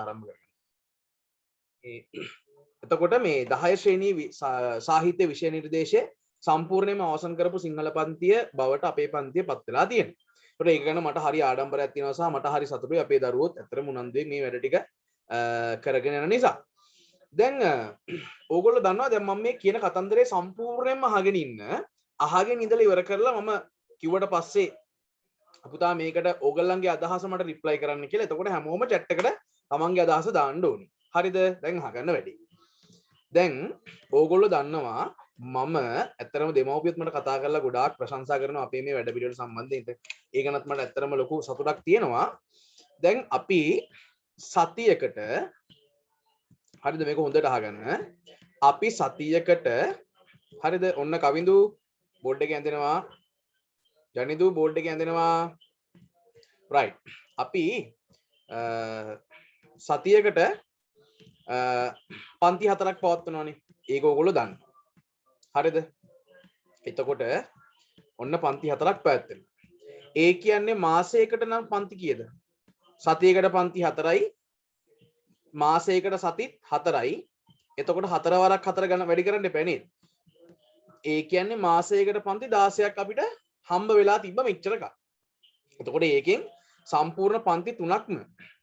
ආරම්භ කරගන්න. එතකොට මේ 10 ශ්‍රේණී සාහිත්‍ය විෂය නිර්දේශය සම්පූර්ණයෙන්ම අවසන් කරපු සිංහල පන්තිය බවට අපේ පන්තිය පත් වෙලා තියෙනවා. ඒකට ඒක ගැන මට හරි ආඩම්බරයක් තියෙනවා සහ මට හරි සතුටුයි අපේ දරුවෝත් ඇත්තටම උනන්දුවෙන් මේ වැඩ ටික කරගෙන යන නිසා. දැන් ඕගොල්ලෝ දන්නවා දැන් මම මේ කියන කතන්දරේ සම්පූර්ණයෙන්ම අහගෙන ඉඳලා ඉවර කරලා මම කිව්වට පස්සේ පුතා මේකට ඕගොල්ලන්ගේ අදහස මට රිප්ලයි කරන්න කියලා. එතකොට හැමෝම chat එකට තමන්ගේ අදහස දාන්න ඕනේ. හරිද? දැන් අහගන්න වැඩි. දැන් ඕගොල්ලෝ දන්නවා මම ඇත්තටම දෙමව්පියොත් මට කතා කරලා ගොඩාක් ප්‍රශංසා කරනවා අපේ මේ වැඩ පිළිවෙල සම්බන්ධයෙන්. ඒකනත් මට ඇත්තටම ලොකු සතුටක් තියෙනවා. දැන් අපි සතියකට හරිද මේක හොඳට අහගන්න. අපි සතියකට හරිද ඔන්න කවිඳු බෝඩ් එකේ ඇඳෙනවා. ජනිදු බෝඩ් එකේ ඇඳෙනවා. right. අපි සතියකට පන්ති 4ක් පවත්වනවානේ. ඒක ඕගොල්ලෝ දන්නවා. හරිද? එතකොට ඔන්න පන්ති 4ක් පැවැත්වෙනවා. ඒ කියන්නේ මාසයකට නම් පන්ති කීයද? සතියකට පන්ති 4යි. මාසයකට සතිත් 4යි. එතකොට 4 වරක් 4 ගන්න වැඩි කරන්න එපා නේද? ඒ කියන්නේ මාසයකට පන්ති 16ක් අපිට හම්බ වෙලා තිබ්බ මෙච්චරක. එතකොට ඒකෙන් සම්පූර්ණ පන්ති 3ක්ම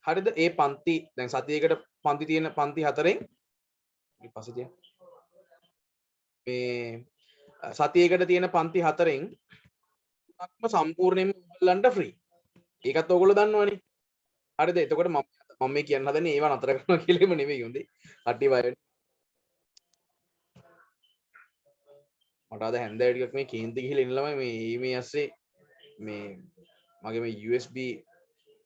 හරිද? ඒ පන්ති දැන් සතියකට පන්ති තියෙන පන්ති 4න් ඊපස්සේ තියෙන මේ සතියකට තියෙන පන්ති 4න් තුනක්ම සම්පූර්ණයෙන්ම ඔයගලන්ට ෆ්‍රී. ඒකත් ඔයගොල්ලෝ දන්නවනේ. හරිද? එතකොට මම මේ කියන්න හදන්නේ ඒව නතර කරනවා කියලාම නෙමෙයි හොඳේ. කට්ටිය බය වෙන්න. මට අද හැන්දෑව ටිකක් මේ කේන්ති ගිහිල්ලා ඉන්න ළමයි මේ ඇස්සේ මේ මගේ මේ USB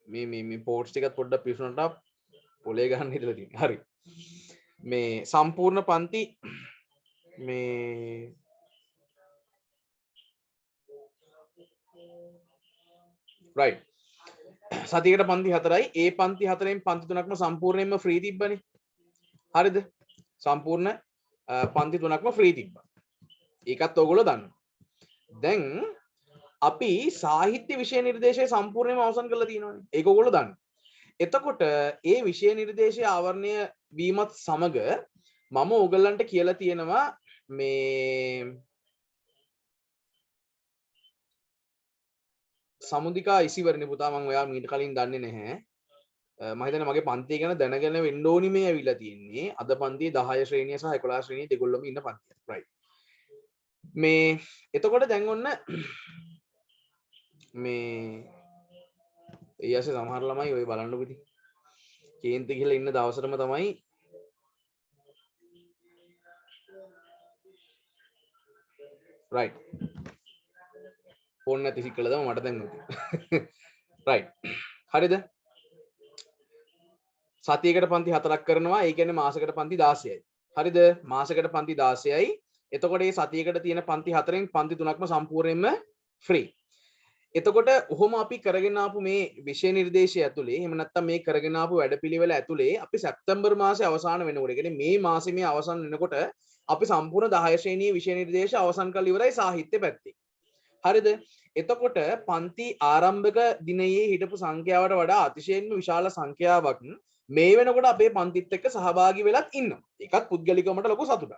මේ පෝට්ස් ටිකත් පොඩ්ඩක් පිස්සුනට පොලේ ගන්න හිටලා තියෙනවා. හරි. මේ සම්පූර්ණ පන්ති මේ right. සතියකට පන්ති 4යි. ඒ පන්ති 4න් පන්ති 3ක්ම සම්පූර්ණයෙන්ම ෆ්‍රී තිබ්බනේ. හරිද? සම්පූර්ණ පන්ති 3ක්ම ෆ්‍රී තිබ්බා. ඒකත් ඔයගොල්ලෝ දන්නවා. දැන් අපි සාහිත්‍ය විෂය නිර්දේශය සම්පූර්ණයෙන්ම අවසන් කරලා තියෙනවානේ. ඒක ඔයගොල්ලෝ දන්නවා. එතකොට ඒ විෂය නිර්දේශය ආවරණය වීමත් සමග මම ඔයගොල්ලන්ට කියලා තියෙනවා මේ සමුදිකා ඉසිවරණි පුතා මම ඔයා මීට කලින් දන්නේ නැහැ. මම හිතන්නේ මගේ පන්තිය ගැන දැනගෙන වෙන්න ඕනි මේ ඇවිල්ලා තියෙන්නේ. අද පන්තියේ 10 ශ්‍රේණිය සහ 11 ශ්‍රේණිය දෙගොල්ලම ඉන්න පන්තිය. right. මේ එතකොට දැන් ඔන්න මේ ඊයසේ සමහර ළමයි ඔය බලන්නකො ඉතින්. කේන්ති ගිහලා ඉන්න දවසටම තමයි right. ෆෝන් නැති සික්කල තමයි මට දැන් උනේ. right. හරිද? සතියකට පන්ති 4ක් කරනවා. ඒ කියන්නේ මාසයකට පන්ති 16යි. හරිද? මාසයකට පන්ති 16යි. එතකොට මේ සතියකට තියෙන පන්ති 4න් පන්ති 3ක්ම සම්පූර්ණයෙන්ම ෆ්‍රී. එතකොට ඔහොම අපි කරගෙන ආපු මේ විෂය නිර්දේශය ඇතුලේ එහෙම නැත්නම් මේ කරගෙන ආපු වැඩපිළිවෙල ඇතුලේ අපි සැප්තැම්බර් මාසේ අවසාන වෙනකොට කියන්නේ මේ මාසේ මේ අවසන් වෙනකොට අපි සම්පූර්ණ 10 ශ්‍රේණියේ විෂය නිර්දේශ අවසන් කරලා ඉවරයි සාහිත්‍ය පැත්තේ. හරිද? එතකොට පන්ති ආරම්භක දිනයේ හිටපු සංඛ්‍යාවට වඩා අතිශයින්ම විශාල සංඛ්‍යාවක් මේ වෙනකොට අපේ පන්තිත් එක්ක සහභාගී වෙලත් ඉන්නවා. ඒකත් පුද්ගලිකව මට ලොකු සතුටක්.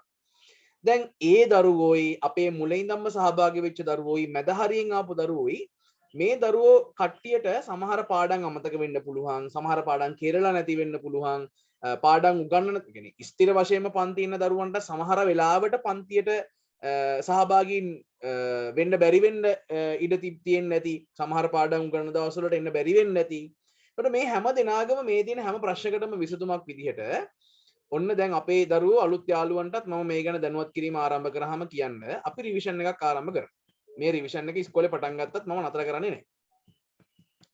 දැන් ඒ දරුවෝයි අපේ මුලින්දම්ම සහභාගී වෙච්ච දරුවෝයි මැද හරියෙන් ආපු දරුවෝයි මේ දරුවෝ කට්ටියට සමහර පාඩම් අමතක වෙන්න පුළුවන්, සමහර පාඩම් කෙරලා නැති වෙන්න පුළුවන්, පාඩම් උගන්වන කියන්නේ ස්ථිර වශයෙන්ම පන්ති ඉන්න දරුවන්ට සමහර වෙලාවට පන්තියට සහභාගී වෙන්න බැරි වෙන්න ඉඩ තියෙන්නේ නැති, සමහර පාඩම් උගන්වන දවස්වලට එන්න බැරි වෙන්නේ නැති. ඒකට මේ හැම දිනාගම මේ තියෙන හැම ප්‍රශ්නකටම විසඳුමක් විදිහට ඔන්න දැන් අපේ දරුවෝ අලුත් යාළුවන්ටත් මම මේ ගැන දැනුවත් කිරීම ආරම්භ කරාම කියන්න අපි රිවිෂන් එකක් ආරම්භ කරමු. මේ රිවිෂන් එක ඉස්කෝලේ පටන් ගත්තත් මම නතර කරන්නේ නැහැ.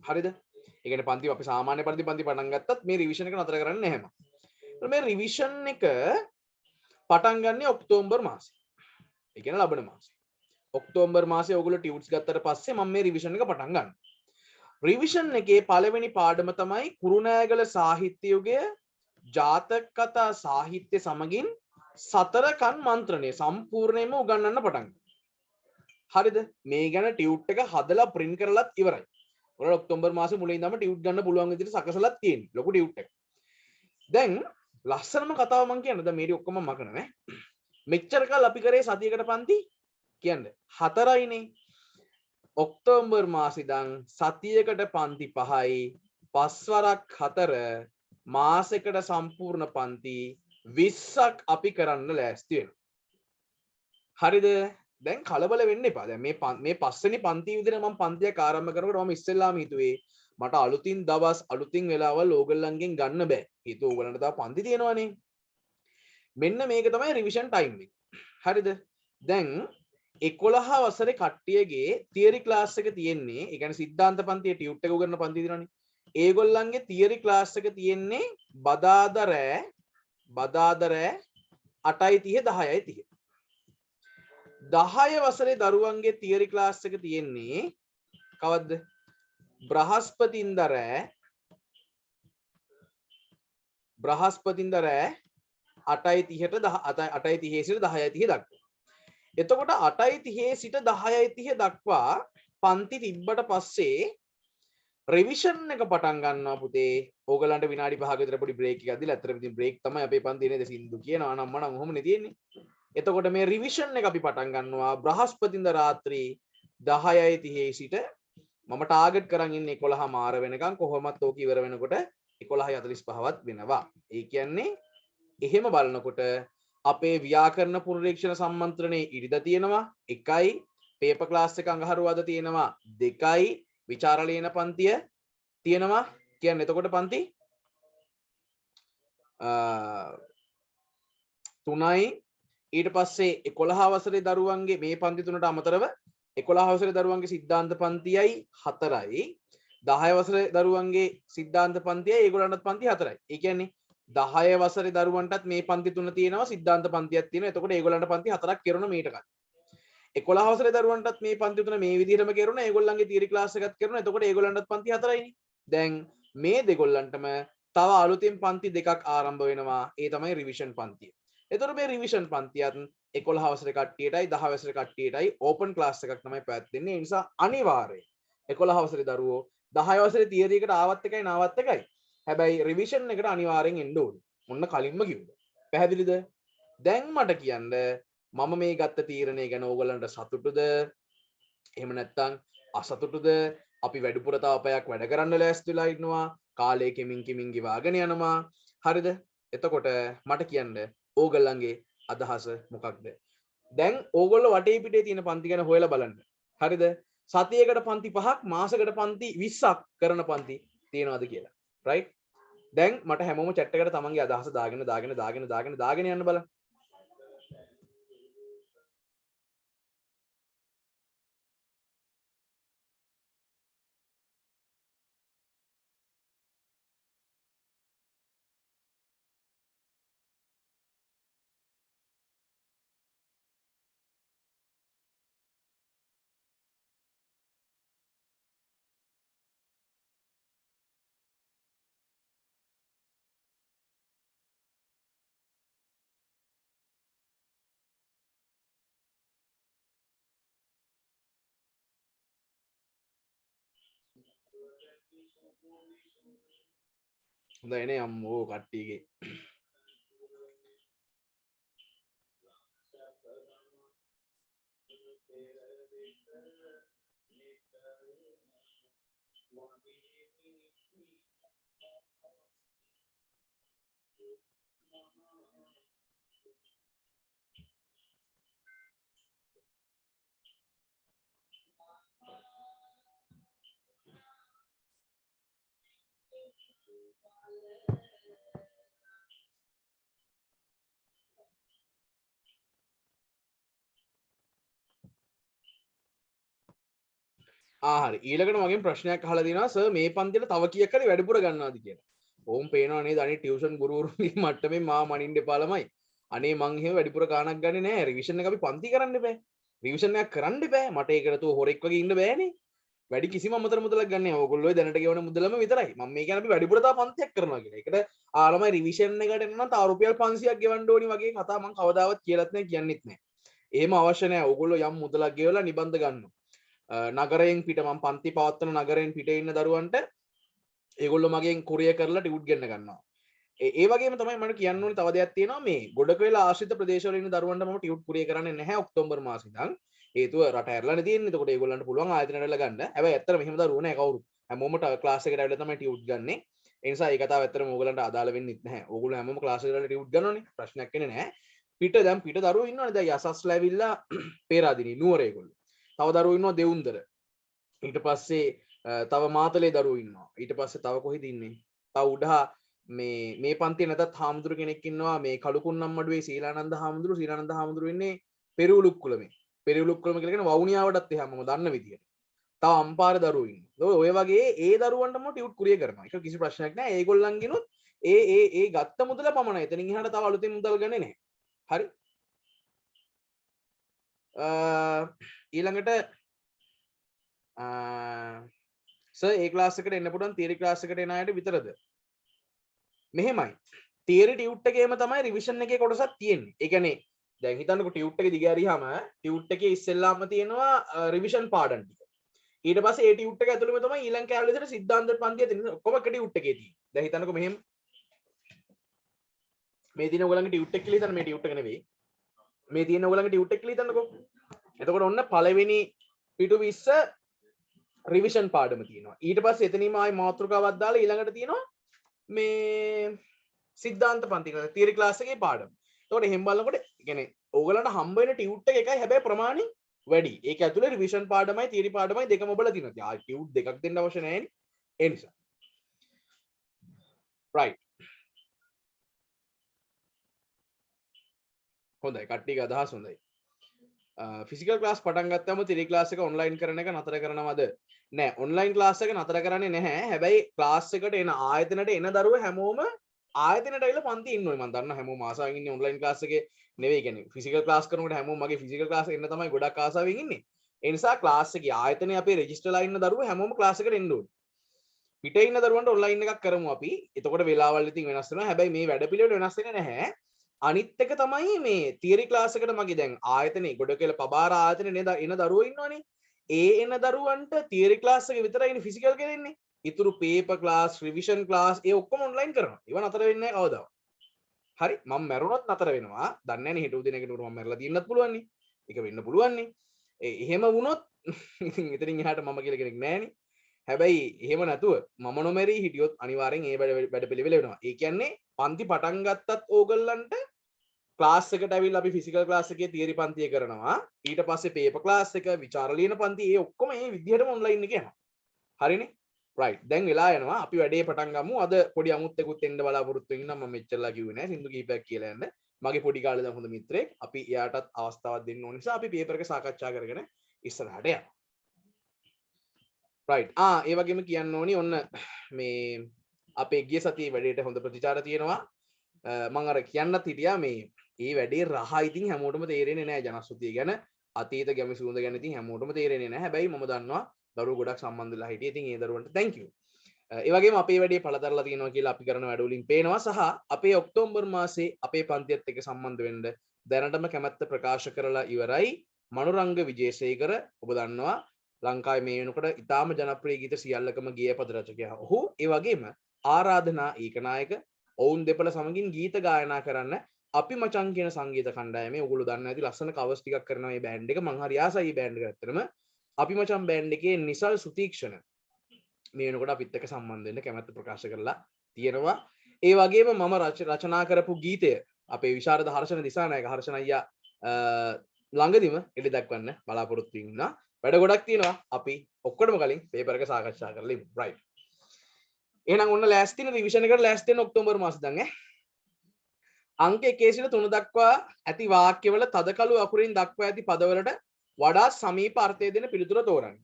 හරිද? ඒ කියන්නේ පන්ති අපි සාමාන්‍ය පරිදි පන්ති පටන් ගත්තත් මේ රිවිෂන් එක නතර කරන්නේ නැහැ මම. මේ රිවිෂන් එක පටන් ගන්නේ ඔක්තෝබර් මාසේ. ඒ කියන්නේ ලබන මාසේ. ඔක්තෝබර් මාසේ ඔයගොල්ලෝ ටියුට්ස් ගත්තට පස්සේ මම මේ රිවිෂන් එක පටන් ගන්නවා. රිවිෂන් එකේ පළවෙනි පාඩම තමයි කුරුණෑගල සාහිත්‍ය යුගයේ ජාතක කතා සාහිත්‍ය සමගින් සතරකන් මන්ත්‍රණය සම්පූර්ණයෙන්ම උගන්වන්න පටන් ගන්නවා. හරිද? මේ ගැන ටියුට් එක හදලා print කරලත් ඉවරයි. ඔයාලා ඔක්තෝබර් මාසේ මුලින් ඉඳන්ම ටියුට් ගන්න පුළුවන් විදිහට සකසලත් තියෙනවා. ලොකු ටියුට් එකක්. දැන් ලස්සනම කතාව මං කියන්න. දැන් මේටි ඔක්කොම මකන නේ. මෙච්චර කල් අපි කරේ සතියකට පන්ති කියන්නේ 4යිනේ. ඔක්තෝබර් මාසෙ ඉඳන් සතියකට පන්ති 5යි 5 වරක් 4 මාසෙකට සම්පූර්ණ පන්ති 20ක් අපි කරන්න ලෑස්ති වෙනවා. හරිද? දැන් කලබල වෙන්න එපා. දැන් මේ පස්වෙනි පන්ති විදිහට මම පන්තියක් ආරම්භ කරනකොට මම ඉස්සෙල්ලාම හිතුවේ මට අලුතින් දවස් අලුතින් වෙලාවල් ඕගොල්ලන්ගෙන් ගන්න බෑ. හිතුව ඕගොල්ලන්ට තව පන්ති තියෙනවනේ. මෙන්න මේක තමයි රිවිෂන් ටයිම් එක. හරිද? දැන් 11 වසරේ කට්ටියගේ තියරි ක්ලාස් එක තියෙන්නේ, ඒ කියන්නේ සිද්ධාන්ත පන්තියේ ටියුට් එක උගන්වන පන්ති දිනවනේ. ඒගොල්ලන්ගේ තියරි ක්ලාස් එක තියෙන්නේ බදාදා රෑ 8:30 10:30. 10 වසරේ දරුවන්ගේ තියරි ක්ලාස් එක තියෙන්නේ කවද්ද? බ්‍රහස්පතින්දා රෑ 8:30ට 8:30 සිට 10:30 දක්වා. එතකොට 8:30 සිට 10:30 දක්වා පන්ති තිබ්බට පස්සේ රිවිෂන් එක පටන් ගන්නවා පුතේ. ඕගලන්ට විනාඩි 5ක විතර පොඩි බ්‍රේක් එකක් දීලා අතර ඉතින් බ්‍රේක් තමයි අපේ පන්තියේ නේද සින්දු කියනවා නම් මනම් ඔහොමනේ තියෙන්නේ. එතකොට මේ රිවිෂන් එක අපි පටන් ගන්නවා බ්‍රහස්පතින්දා රාත්‍රී 10:30 සිට මම ටාගට් කරන් ඉන්නේ 11 මාර වෙනකන්. කොහොමත් ඕක ඉවර වෙනකොට 11:45වත් වෙනවා. ඒ කියන්නේ එහෙම බලනකොට අපේ ව්‍යාකරණ පුනරීක්ෂණ සම්මන්ත්‍රණයේ ඉරිදා තියෙනවා 1යි, පේපර් ක්ලාස් එක අඟහරුවාදා තියෙනවා 2යි, විචාරලේන පන්තිය තියෙනවා කියන්නේ එතකොට පන්ති 3යි. ඊට පස්සේ 11 වසරේ දරුවන්ගේ මේ පන්ති තුනට අමතරව 11 වසරේ දරුවන්ගේ සිද්ධාන්ත පන්තියයි 4යි, 10 වසරේ දරුවන්ගේ සිද්ධාන්ත පන්තියයි ඒගොල්ලන්ටත් පන්ති 4යි. ඒ කියන්නේ 10 වසරේ දරුවන්ටත් මේ පන්ති තුන තියෙනවා, සිද්ධාන්ත පන්තියක් තියෙනවා. එතකොට ඒගොල්ලන්ට පන්ති 4ක් කරන මීට කලින්. 11 වසරේ දරුවන්ටත් මේ පන්ති තුන මේ විදිහටම කරනවා. ඒගොල්ලන්ගේ තියරි ක්ලාස් එකක් කරනවා. එතකොට ඒගොල්ලන්ටත් පන්ති 4යිනේ. දැන් මේ දෙගොල්ලන්ටම තව අලුතින් පන්ති දෙකක් ආරම්භ වෙනවා. ඒ තමයි රිවිෂන් පන්තිය. එතකොට මේ රිවිෂන් පන්තියත් 11 වසරේ කට්ටියටයි 10 වසරේ කට්ටියටයි ඕපන් ක්ලාස් එකක් තමයි පැවැත්වෙන්නේ. ඒ නිසා අනිවාර්යයෙන් 11 වසරේ දරුවෝ 10 වසරේ තියරි එකට ආවත් එකයි නාවත් එකයි. හැබැයි රිවිෂන් එකට අනිවාර්යෙන් එන්න ඕනේ. මොන්න කලින්ම කිව්වා. පැහැදිලිද? දැන් මට කියන්න මම මේ ගත්ත තීරණය ගැන ඕගොල්ලන්ට සතුටුද? එහෙම නැත්නම් අසතුටුද? අපි වැඩිපුර තව පැයක් වැඩ කරන්න ලෑස්ති වෙලා ඉන්නවා. කාලය කෙමින් කෙමින් ගිවාගෙන යනවා. හරිද? එතකොට මට කියන්න ඕගොල්ලන්ගේ අදහස මොකක්ද? දැන් ඕගොල්ලෝ වටේ පිටේ තියෙන පන්ති ගැන හොයලා බලන්න. හරිද? සතියකට පන්ති 5ක් මාසෙකට පන්ති 20ක් කරන පන්ති තියෙනවද කියලා. රයිට්? දැන් මට හැමෝම chat එකට තමන්ගේ අදහස දාගෙන යන්න බලන්න. හොඳයිනේ අම්මෝ කට්ටියගේ හරි ඊළඟට මගෙන් ප්‍රශ්නයක් අහලා දිනවා සර් මේ පන්තියට තව කීයක් හරි වැඩිපුර ගන්නවද කියලා. ඕම් පේනවා නේද අනේ ටියුෂන් ගුරුවරුන්ගේ මට්ටමේ මා මනින්න එපා ළමයි. අනේ මං එහෙම වැඩිපුර ගාණක් ගන්නේ නැහැ. රිවිෂන් එක අපි පන්ති කරන්න එපා. රිවිෂන් එකක් කරන්න එපා. මට ඒකට තෝ හොරෙක් වගේ ඉන්න බෑනේ. වැඩි කිසිම අමතර මුදලක් ගන්න නැහැ. ඕගොල්ලෝ දැනට ගෙවන මුදලම විතරයි. මම මේ කියන්නේ අපි වැඩිපුර තව පන්තියක් කරනවා කියලා. ඒකට ළමයි රිවිෂන් එකට එන්න නම් තව රුපියල් 500ක් ගෙවන්න ඕනි වගේ කතා මං කවදාවත් කියලාත් නැහැ කියන්නෙත් නැහැ. එහෙම අවශ්‍ය නැහැ. ඕගොල්ලෝ යම් මුදලක් ගෙවලා නිබන්ධ ගන්නවා. නගරයෙන් පිට මම පන්ති පවත්වන නගරයෙන් පිට ඉන්න දරුවන්ට ඒගොල්ලෝ මගෙන් කුරිය කරලා ටියුට් ගෙන්න ගන්නවා. ඒ වගේම තමයි මට කියන්න ඕනේ තව දෙයක් තියෙනවා මේ ගොඩක වෙලා ආශ්‍රිත ප්‍රදේශවල ඉන්න දරුවන්ට මම ටියුට් කුරිය කරන්නේ නැහැ ඔක්තෝබර් මාසෙ ඉඳන්. හේතුව රට ඇරලානේ තියෙන්නේ. එතකොට ඒගොල්ලන්ට පුළුවන් ආයතන වල ගන්න. හැබැයි ඇත්තට මෙහෙම දරුවෝ නැහැ කවුරුත්. හැමෝම ක්ලාස් එකට ඇවිල්ලා තමයි ටියුට් ගන්නෙ. ඒ නිසා ඒ කතාව ඇත්තටම ඕගොල්ලන්ට අදාළ වෙන්නේ නැහැ. ඕගොල්ලෝ හැමෝම ක්ලාස් එකට ටියුට් ගන්නවනේ. ප්‍රශ්නයක් වෙන්නේ නැහැ. පිට දරුවෝ ඉන්නවනේ. දැන් යසස්ලා ඇවිල්ලා පේරාදෙණිය නුවර ඒගොල්ලෝ. තව දරුවෝ ඉන්නවා දෙවුන්දර. ඊට පස්සේ තව මාතලේ දරුවෝ ඉන්නවා. ඊට පස්සේ තව කොහෙද ඉන්නේ? තව උඩහා මේ පන්තියේ නැතත් හාමුදුරු කෙනෙක් ඉන්නවා මේ කළුකුන්නම්මඩුවේ සීලානන්ද හාමුදුරු ඉන්නේ පෙරවලුක්කුලමේ. පෙරවලුක්කුලම කියලා කියන වවුනියාවටත් එහා මම දන්න විදියට. තව අම්පාර දරුවෝ ඉන්නවා. ඔය වගේ ඒ දරුවන්ටම ටියුට් කුරිය කරනවා. ඒක කිසි ප්‍රශ්නයක් නෑ. ඒගොල්ලන්ගෙනුත් ඒ ගත්ත මුදල පමණයි. එතනින් එහාට තව අලුතින් මුදල් ගන්නේ නැහැ. හරි. ඊළඟට සර් ඒ ක්ලාස් එකට එන්න පුළුවන් තියරි ක්ලාස් එකට එන අයට විතරද? මෙහෙමයි. තියරි ටියුට් එකේම තමයි රිවිෂන් එකේ කොටසක් තියෙන්නේ. ඒ කියන්නේ දැන් හිතන්නකො ටියුට් එක දිගහැරියාම ටියුට් එකේ ඉස්සෙල්ලාම තියෙනවා රිවිෂන් පාඩම් ටික. ඊට පස්සේ ඒ ටියුට් එක ඇතුළේම තමයි ඊළඟ කැලේ විතර සිද්ධාන්ත පන්තිය තියෙන්නේ. ඔක්කොම එක ටියුට් එකේ තියෙන්නේ. දැන් හිතන්නකො මෙහෙම මේ තියෙන ඔයගලගේ ටියුට් එක කියලා හිතන්න මේ ටියුට් එක නෙවෙයි. මේ තියෙන ඔයගලගේ ටියුට් එක කියලා හිතන්නකො. එතකොට ඔන්න පළවෙනි පිටු 20 රිවිෂන් පාඩම තියෙනවා. ඊට පස්සේ එතනින්ම ආයි මාතෘකාවක් දාලා ඊළඟට තියෙනවා මේ සිද්ධාන්ත පන්ති කියලා තියරි ක්ලාස් එකේ පාඩම. එතකොට එහෙම බලනකොට කියන්නේ ඕගලන්ට හම්බ වෙන ටියුට් එක එකයි හැබැයි ප්‍රමාණය වැඩි. ඒක ඇතුලේ රිවිෂන් පාඩමයි තියරි පාඩමයි දෙකම ඔබලා තියෙනවා. ආයි ටියුට් දෙකක් දෙන්න අවශ්‍ය නැහැ නේ. ඒ නිසා. right. හොඳයි. කට්ටියගේ අදහස් හොඳයි. ෆිසිකල් ක්ලාස් පටන් ගත්තම තියරි ක්ලාස් එක ඔන්ලයින් කරන එක නතර කරනවද? නෑ ඔන්ලයින් ක්ලාස් එක නතර කරන්නේ නැහැ. හැබැයි ක්ලාස් එකට එන ආයතනට එන දරුවෝ හැමෝම ආයතනට ඇවිල්ලා පන්ති ඉන්නවා. මම දන්නවා හැමෝම ආසාවෙන් ඉන්නේ ඔන්ලයින් ක්ලාස් එකේ නෙවෙයි කියන්නේ ෆිසිකල් ක්ලාස් කරනකොට හැමෝම මගේ ෆිසිකල් ක්ලාස් එන්න තමයි ගොඩක් ආසාවෙන් ඉන්නේ. ඒ නිසා ක්ලාස් එකේ ආයතනයේ අපේ රෙජිස්ටර්ලා ඉන්න දරුවෝ හැමෝම ක්ලාස් එකට එන්න ඕනේ. පිටේ ඉන්න දරුවන්ට ඔන්ලයින් එකක් කරමු අපි. එතකොට වෙලාවල් ඉතින් වෙනස් වෙනවා. හැබැයි මේ වැඩපිළිවෙල වෙනස් වෙන්නේ නැහැ. අනිත් එක තමයි මේ තියරි ක්ලාස් එකට මගේ දැන් ආයතනේ ගොඩ කියලා පබාර ආයතනේ නේද එන දරුවෝ ඉන්නවනේ. ඒ එන දරුවන්ට තියරි ක්ලාස් එක විතරයිනේ ෆිසිකල් කරන්නේ. ඉතුරු පේපර් ක්ලාස්, රිවිෂන් ක්ලාස් ඒ ඔක්කොම ඔන්ලයින් කරනවා. ඒව නතර වෙන්නේ නැහැ කවදාවත්. හරි මම මැරුණොත් නතර වෙනවා. දන්නේ නැහැ නේ හිටු දිනකට මම මැරලා තියෙන්නත් පුළුවන් නේ. ඒක වෙන්න පුළුවන් නේ. එහෙම වුණොත් ඉතින් එතනින් එහාට මම කියලා කෙනෙක් නැහැනේ. හැබැයි එහෙම නැතුව මම නොමැරී හිටියොත් අනිවාර්යෙන් ඒ වැඩ පිළිවෙල වෙනවා. ඒ කියන්නේ පන්ති පටන් ගත්තත් ඕගොල්ලන්ට ක්ලාස් එකට ඇවිල්ලා අපි ෆිසිකල් ක්ලාස් එකේ තියරි පන්තිය කරනවා. ඊට පස්සේ පේපර් ක්ලාස් එක, විචාර ලියන පන්ති ඒ ඔක්කොම මේ විදිහටම ඔන්ලයින් එකේ යනවා. හරිනේ? right. දැන් වෙලා යනවා. අපි වැඩේ පටන් ගමු. අද පොඩි අමුත්තෙකුත් එන්න බලාපොරොත්තු වෙන නම් මම මෙච්චරලා කිව්වේ නෑ. සින්දු කීපයක් කියලා යන්න. මගේ පොඩි කාලේ දැන් හොඳ මිත්‍රයෙක්. අපි එයාටත් අවස්ථාවක් දෙන්න ඕන නිසා අපි පේපර් එක සාකච්ඡා කරගෙන ඉස්සරහට යනවා. right. ඒ වගේම කියන්න ඕනි ඔන්න මේ අපේ ගිය සතියේ වැඩේට හොඳ ප්‍රතිචාර තියෙනවා. මම අර කියන්නත් හිටියා මේ ඒ වැඩේ රහ ඉතින් හැමෝටම තේරෙන්නේ නැහැ ජනශ්‍රුතිය ගැන අතීත ගැමි සුවඳ ගැන ඉතින් හැමෝටම තේරෙන්නේ නැහැ. හැබැයි මම දන්නවා දරුවෝ ගොඩක් සම්බන්ධ වෙලා හිටියේ. ඉතින් ඒ දරුවන්ට thank you. ඒ වගේම අපේ වැඩේ පළතරලා තියෙනවා කියලා අපි කරන වැඩ වලින් පේනවා සහ අපේ ඔක්තෝබර් මාසේ අපේ පන්තියත් එක්ක සම්බන්ධ වෙන්න දැනටම කැමැත්ත ප්‍රකාශ කරලා ඉවරයි. මනුරංග විජේසේකර ඔබ දන්නවා ලංකාවේ මේ වෙනකොට ඉතාම ජනප්‍රිය ගීත සියල්ලකම ගේයපද රචකයා. ඔහු ඒ වගේම ආරාධනා ඒකනායක ඔවුන් දෙපළ සමගින් ගීත ගායනා කරන්න අපි මචං කියන සංගීත කණ්ඩායමේ ඔයගොල්ලෝ දන්නවා ඇති ලස්සන කවර්ස් ටිකක් කරනවා මේ බෑන්ඩ් එක. මං හරි ආසයි මේ බෑන්ඩ් එක ඇත්තටම. අපි මචං බෑන්ඩ් එකේ නිසල් සුතීක්ෂණ මේ වෙනකොට අපිත් එක්ක සම්බන්ධ වෙන්න කැමැත්ත ප්‍රකාශ කරලා තියෙනවා. ඒ වගේම මම රචනා කරපු ගීතය අපේ විශාරද හර්ෂණ දිසානායක හර්ෂණ අයියා ළඟදිම එළි දක්වන්න බලාපොරොත්තු වෙනවා. වැඩ ගොඩක් තියෙනවා. අපි ඔක්කොටම කලින් පේපර් එක සාකච්ඡා කරලා ඉමු. right. එහෙනම් ඔන්න ලෑස්තින රිවිෂන් එකට ලෑස්ති වෙන ඔක්තෝබර් මාසෙ දැන් අංක 1 සිට 3 දක්වා ඇති වාක්‍යවල තදකළු අකුරින් දක්වා ඇති පදවලට වඩා සමීප අර්ථය දෙන පිළිතුර තෝරන්න.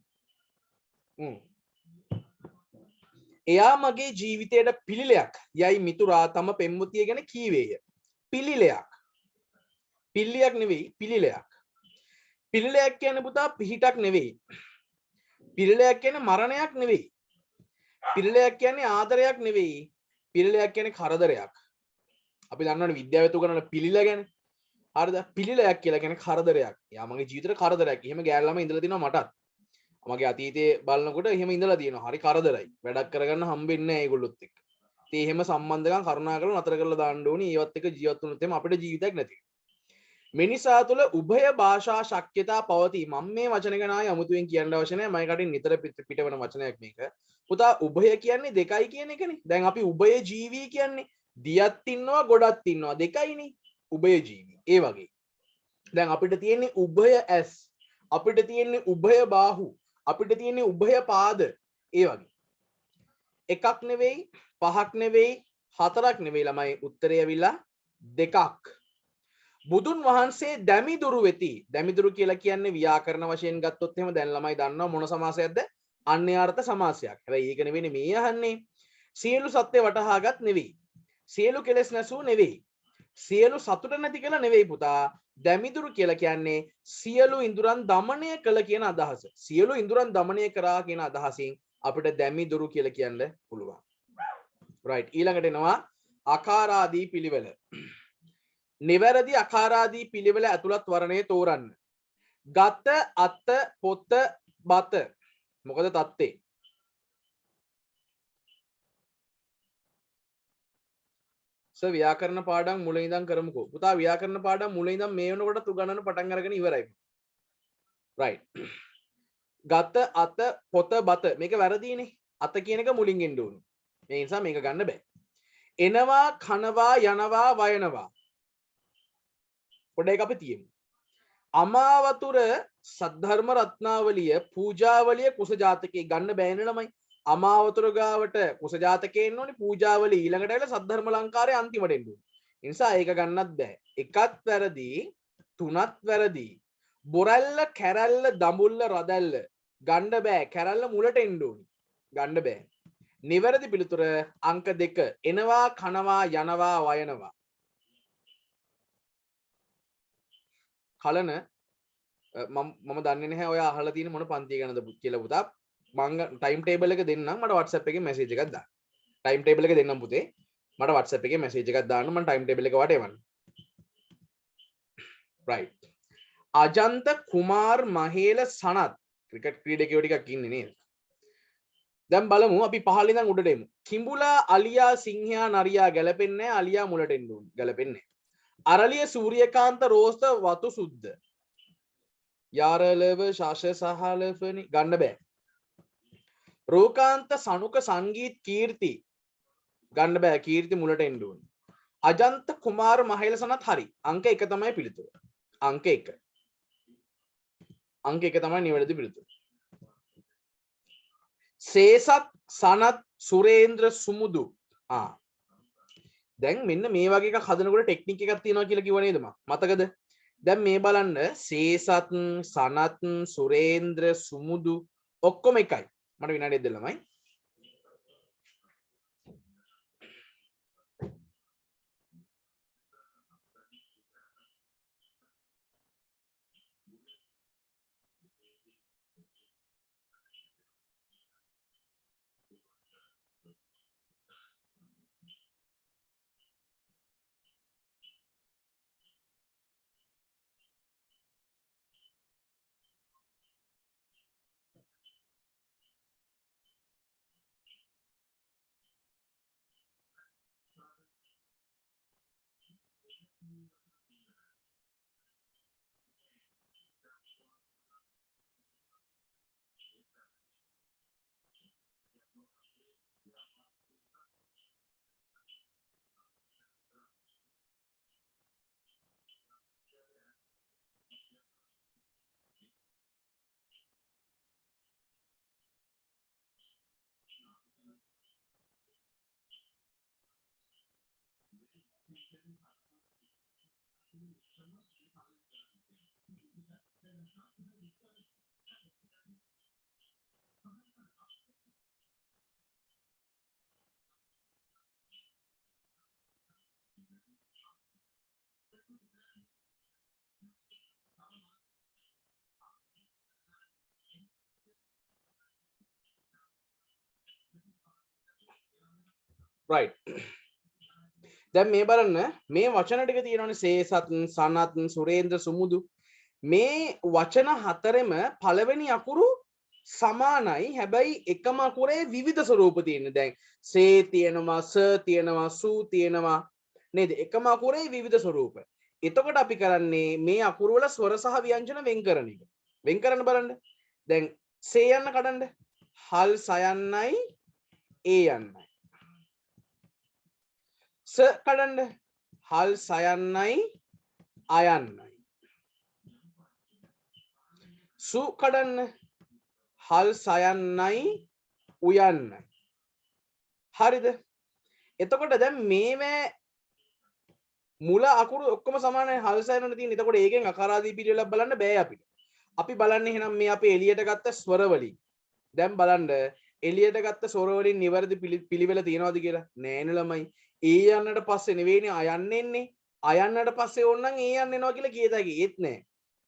එයා මගේ ජීවිතයට පිළිලයක් යයි මිතුරා තම පෙම්වතිය ගැන කීවේය. පිළිලයක්. පිල්ලියක් නෙවෙයි පිළිලයක්. පිළිලයක් කියන්නේ පුතා පිහිටක් නෙවෙයි. පිළිලයක් කියන්නේ මරණයක් නෙවෙයි. පිළිලයක් කියන්නේ ආදරයක් නෙවෙයි. පිළිලයක් කියන්නේ කරදරයක්. අපි දන්නවනේ විද්‍යාවත් උගන්වන පිළිල ගැන. හරිද? පිළිලයක් කියලා කියන්නේ කරදරයක්. යා මගේ ජීවිතේට කරදරයක්. එහෙම ගෑල් ළමයි ඉඳලා තිනවා මටත්. මගේ අතීතයේ බලනකොට එහෙම ඉඳලා තියෙනවා. හරි කරදරයි. වැඩක් කරගන්න හම්බෙන්නේ නැහැ ඒගොල්ලොත් එක්ක. ඒ හැම සම්බන්ධකම් කරුණාකරලා නතර කරලා දාන්න ඕනි. ඒවත් එක ජීවත් වුණොත් එහම අපිට ජීවිතයක් නැති. මිනිසා තුළ උභය භාෂා ශක්්‍යතා පවතී. මම මේ වචන ගැන ආයේ අමුතුවෙන් කියන්න අවශ්‍ය නැහැ. මම කටින් නිතර පිටවන වචනයක් මේක. පුතා උභය කියන්නේ දෙකයි කියන එකනේ. දැන් අපි උභය ජීවී කියන්නේ දියත් ඉන්නවා ගොඩත් ඉන්නවා දෙකයිනේ. උභය ජීවී. ඒ වගේ. දැන් අපිට තියෙන්නේ උභය ඇස්. අපිට තියෙන්නේ උභය බාහු. අපිට තියෙන්නේ උභය පාද. ඒ වගේ. එකක් නෙවෙයි, පහක් නෙවෙයි, හතරක් නෙවෙයි ළමයි උත්තරය ඇවිල්ලා දෙකක්. බුදුන් වහන්සේ දැමිදුරු වෙති. දැමිදුරු කියලා කියන්නේ ව්‍යාකරණ වශයෙන් ගත්තොත් එහෙම දැන් ළමයි දන්නවා මොන සමාසයක්ද? අන්‍යාර්ථ සමාසයක්. හැබැයි ඒක නෙවෙයි මේ අහන්නේ. සියලු සත්‍ය වටහාගත් නෙවෙයි. සියලු කෙලෙස් නැසූ නෙවෙයි. සියලු සතුට නැති කියලා නෙවෙයි පුතා. දැමිදුරු කියලා කියන්නේ සියලු ඉඳුරන් দমনය කළ කියන අදහස. සියලු ඉඳුරන් দমনය කරා කියන අදහසින් අපිට දැමිදුරු කියලා කියන්න පුළුවන්. right. ඊළඟට එනවා අකාරාදී පිළිවෙල. නිවැරදි අකාරාදී පිළිවෙල ඇතුළත් වර්ණය තෝරන්න. ගත, අත, පොත, බත. මොකද තත්ත්වේ? ව්‍යාකරණ පාඩම් මුල ඉඳන් කරමුකෝ. පුතා ව්‍යාකරණ පාඩම් මුල ඉඳන් මේ වෙනකොට උගන්නන්න පටන් අරගෙන ඉවරයි. right. ගත, අත, පොත, බත. මේක වැරදීනේ. අත කියන එක මුලින් එන්න ඕනේ. මේ නිසා මේක ගන්න බෑ. එනවා, කනවා, යනවා, වයනවා. පොඩ්ඩක් අපි තියමු. අමාවතුර සද්ධර්ම රත්නාවලිය පූජාවලිය කුසජාතකේ ගන්න බෑනේ ළමයි. අමාවතුර ගාවට කුසජාතකේ එන්න ඕනේ, පූජාවලිය ඊළඟට ඇවිල්ලා සද්ධර්ම ලංකාරයේ අන්තිමට එන්න ඕනේ. ඒ නිසා ඒක ගන්නත් බෑ. එකත් වැරදි, තුනත් වැරදි. බොරැල්ල, කැරැල්ල, දඹුල්ල, රදැල්ල ගන්න බෑ. කැරැල්ල මුලට එන්න ඕනේ. ගන්න බෑ. නිවැරදි පිළිතුර අංක 2. එනවා, කනවා, යනවා, වයනවා. කලන මම දන්නේ නැහැ ඔයා අහලා තියෙන මොන පන්තිය ගැනද කියලා පුතා. මම ටයිම් ටේබල් එක දෙන්නම්. මට WhatsApp එකේ මැසේජ් එකක් දාන්න. ටයිම් ටේබල් එක දෙන්නම් පුතේ. මට WhatsApp එකේ මැසේජ් එකක් දාන්න. මම ටයිම් ටේබල් එක වට එවන්න. right. අජන්ත කුමාර් මහේල සනත් ක්‍රිකට් ක්‍රීඩකයෝ ටිකක් ඉන්නේ නේද? දැන් බලමු අපි පහළ ඉඳන් උඩට එමු. කිඹුලා, අලියා, සිංහයා, නරියා ගැලපෙන්නේ නැහැ. අලියා මුලට එන්න ඕනේ. ගැලපෙන්නේ නැහැ. අරලිය, සූර්යකාන්ත, රෝස්ත, වතු සුද්ද. යාරලව, ශාෂ සහලවනි ගන්න බෑ. රෝකාන්ත, සනුක, සංගීත්, කීර්ති ගන්න බෑ. කීර්ති මුලට එන්න ඕනේ. අජන්ත කුමාර මහේල සනත් හරි. අංක 1 තමයි පිළිතුර. අංක 1. අංක 1 තමයි නිවැරදි පිළිතුර. සේසත්, සනත්, සුරේන්ද්‍ර, සුමුදු. දැන් මෙන්න මේ වගේ එකක් හදනකොට ටෙක්නික් එකක් තියෙනවා කියලා කිව්ව නේද මම? මතකද? දැන් මේ බලන්න සේසත්, සනත්, සුරේන්ද්‍ර, සුමුදු ඔක්කොම එකයි. මට විනාඩියක් දෙන්න ළමයි. right. දැන් මේ බලන්න මේ වචන ටික තියෙනවානේ සේසත්, සනත්, සුරේන්ද්‍ර, සුමුදු. මේ වචන හතරෙම පළවෙනි අකුරු සමානයි හැබැයි එකම අකුරේ විවිධ ස්වරූප තියෙනවා. දැන් සේ තියෙනවා, ස තියෙනවා, සූ තියෙනවා නේද? එකම අකුරේ විවිධ ස්වරූප. එතකොට අපි කරන්නේ මේ අකුරු වල ස්වර සහ ව්‍යංජන වෙන් කරන එක. වෙන් කරන්න බලන්න. දැන් සේ යන්න කඩන්න. හල් සයන්නයි ඒ යන්නයි. ස කඩන්න. හල් සයන්නයි අයන්නයි. සු කඩන්න. හල් සයන්නයි උයන්නයි. හරිද? එතකොට දැන් මේවැ මුල අකුරු ඔක්කොම සමානයි. හල් සයන්නට තියෙන. එතකොට ඒකෙන් අකාරාදී පිළිවෙලක් බලන්න බෑ අපිට. අපි බලන්නේ එහෙනම් මේ අපි එළියට ගත්ත ස්වර වලින්. දැන් බලන්න එළියට ගත්ත ස්වර වලින් නිවැරදි පිළිවෙල තියනවාද කියලා? නෑනේ ළමයි. ඒ යන්නට පස්සේ නෙවෙයිනේ අයන්න එන්නේ. අයන්නට පස්සේ ඕනනම් ඒ යන්න එනවා කියලා කියත හැකි. ඒත් නෑ.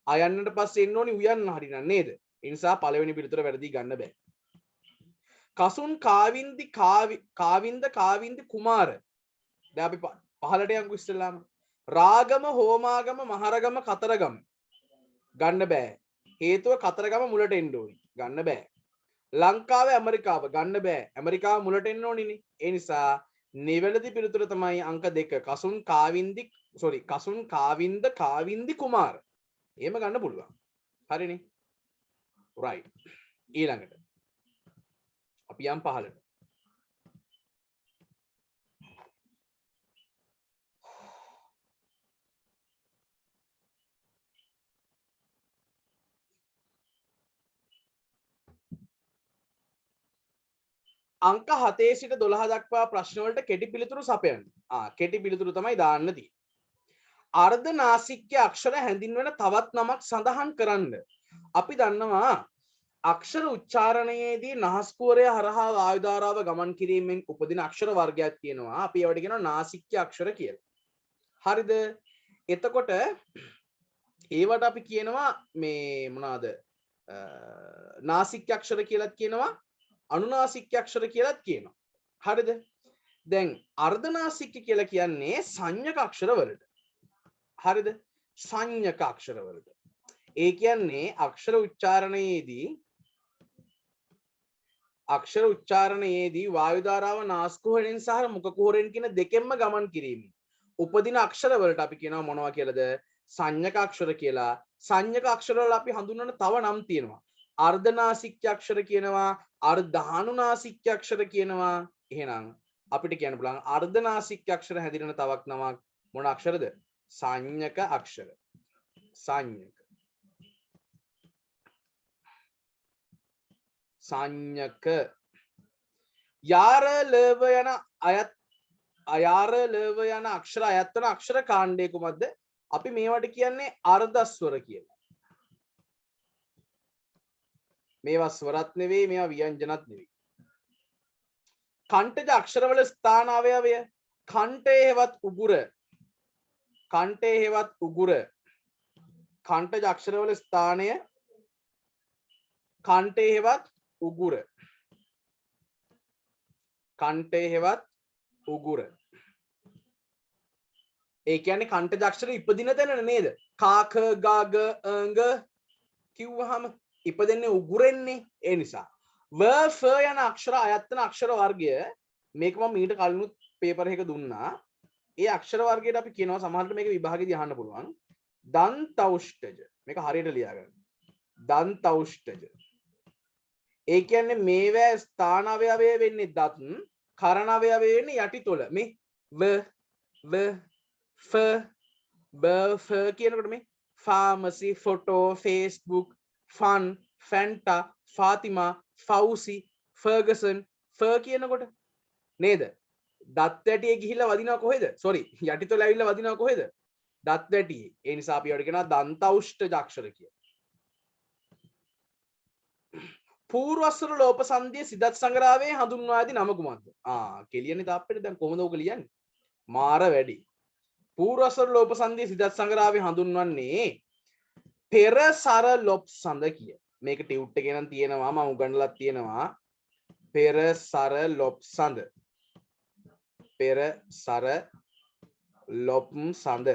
අයන්නට පස්සේ එන්න ඕනි උයන්න හරිනම් නේද? ඒ නිසා පළවෙනි පිළිතුර වැරදි ගන්න බෑ. කසුන් කාවින්දි කාවින්ද කුමාර. දැන් අපි පහලට යමු ඉස්සෙල්ලාම. රාගම හෝමාගම මහරගම කතරගම ගන්න බෑ. හේතුව කතරගම මුලට එන්න ඕනි. ගන්න බෑ. ලංකාවේ ඇමරිකාව ගන්න බෑ. ඇමරිකාව මුලට එන්න ඕනිනේ. ඒ නිසා නිවැරදි පිළිතුර තමයි අංක 2. කසුන් කාවින්ද කුමාර. එහෙම ගන්න පුළුවන්. හරිනේ. right. ඊළඟට අපි යම් පහලට. අංක 7 සිට 12 දක්වා ප්‍රශ්න වලට කෙටි පිළිතුරු සපයන්න. කෙටි පිළිතුරු තමයි දාන්න තියෙන්නේ. අර්ධ නාසික්‍ය අක්ෂර හැඳින්වෙන තවත් නමක් සඳහන් කරන්න. අපි දන්නවා අක්ෂර උච්චාරණයේදී නහස් කුහරය හරහා වායු ධාරාව ගමන් කිරීමෙන් උපදින අක්ෂර වර්ගයක් තියෙනවා. අපි ඒවට කියනවා නාසික්‍ය අක්ෂර කියලා. හරිද? එතකොට ඒවට අපි කියනවා මේ මොනවාද? නාසික්‍ය අක්ෂර කියලාත් කියනවා. අනුනාසික්‍ය අක්ෂර කියලාත් කියනවා. හරිද? දැන් අර්ධනාසික්‍ය කියලා කියන්නේ සංඥක අක්ෂර වලට. හරිද? සංඥක අක්ෂර වලට. ඒ කියන්නේ අක්ෂර උච්චාරණයේදී වායු ධාරාව නාස් කුහරෙන් සහ මුඛ කුහරෙන් කියන දෙකෙන්ම ගමන් කිරීමෙන් උපදින අක්ෂර වලට අපි කියනවා මොනවා කියලාද? සංඥක අක්ෂර කියලා. සංඥක අක්ෂර වල අපි හඳුන්වන තව නම් තියෙනවා. අර්ධනාසික්‍ය අක්ෂර කියනවා, අර්ධානුනාසික්‍ය අක්ෂර කියනවා. එහෙනම් අපිට කියන්න පුළුවන් අර්ධනාසික්‍ය අක්ෂර හැදිරෙන තවක් නමක් මොන අක්ෂරද? සංඥක අක්ෂර. සංඥක යාර ලව යන අක්ෂර අයත් වන අක්ෂර කාණ්ඩය කුමක්ද? අපි මේවට කියන්නේ අර්ධස්වර කියලා. මේවා ස්වරත් නෙවෙයි, මේවා ව්‍යංජනත් නෙවෙයි. කණ්ඨජ අක්ෂරවල ස්ථාන අවයවය කණ්ඨේ හෙවත් උගුර. කණ්ඨජ අක්ෂරවල ස්ථානය කණ්ඨේ හෙවත් උගුර. ඒ කියන්නේ කණ්ඨජ අක්ෂර ඉපදින තැන නේද? කා ඛ ගා ග ංග කිව්වහම ඉපදෙන්නේ උගුරෙන්නේ. ඒ නිසා ව ෆ යන අක්ෂර අයත් වන අක්ෂර වර්ගය මේක මම ඊට කලිනුත් පේපර් එකක දුන්නා. ඒ අක්ෂර වර්ගයට අපි කියනවා සමහරවිට මේක විභාගෙදී අහන්න පුළුවන් දන්තෞෂ්ඨජ. මේක හරියට ලියාගන්න. දන්තෞෂ්ඨජ. ඒ කියන්නේ මේවැ ස්ථාන අවයවය වෙන්නේ දත්, කරණ අවයවය වෙන්නේ යටිතොල. මේ ව ෆ බ ෆ කියනකොට මේ pharmacy, photo, Facebook, fun, Fanta, Fathima, Fauzi, Ferguson ෆ කියනකොට නේද? දත් වැටියේ ගිහිල්ලා වදිනවා කොහෙද? සෝරි, යටිතොල ඇවිල්ලා වදිනවා කොහෙද? දත් වැටියේ. ඒ නිසා අපි ඒවට කියනවා දන්තෞෂ්ඨජ අක්ෂර කියලා. පූර්වස්වර ලෝප සංධිය සිදත් සංග්‍රහයේ හඳුන්වා ඇති නම කුමක්ද? කෙලියනේ තාප්පෙට දැන් කොහොමද ඔක ලියන්නේ? මාර වැඩි. පූර්වස්වර ලෝප සංධිය සිදත් සංග්‍රහයේ හඳුන්වන්නේ පෙර සර ලොප් සඳ කිය. මේක ටියුට් එකේ නම් තියෙනවා, මම උගන්වලා තියෙනවා. පෙර සර ලොප් සඳ. පෙර සර ලොප් සඳ.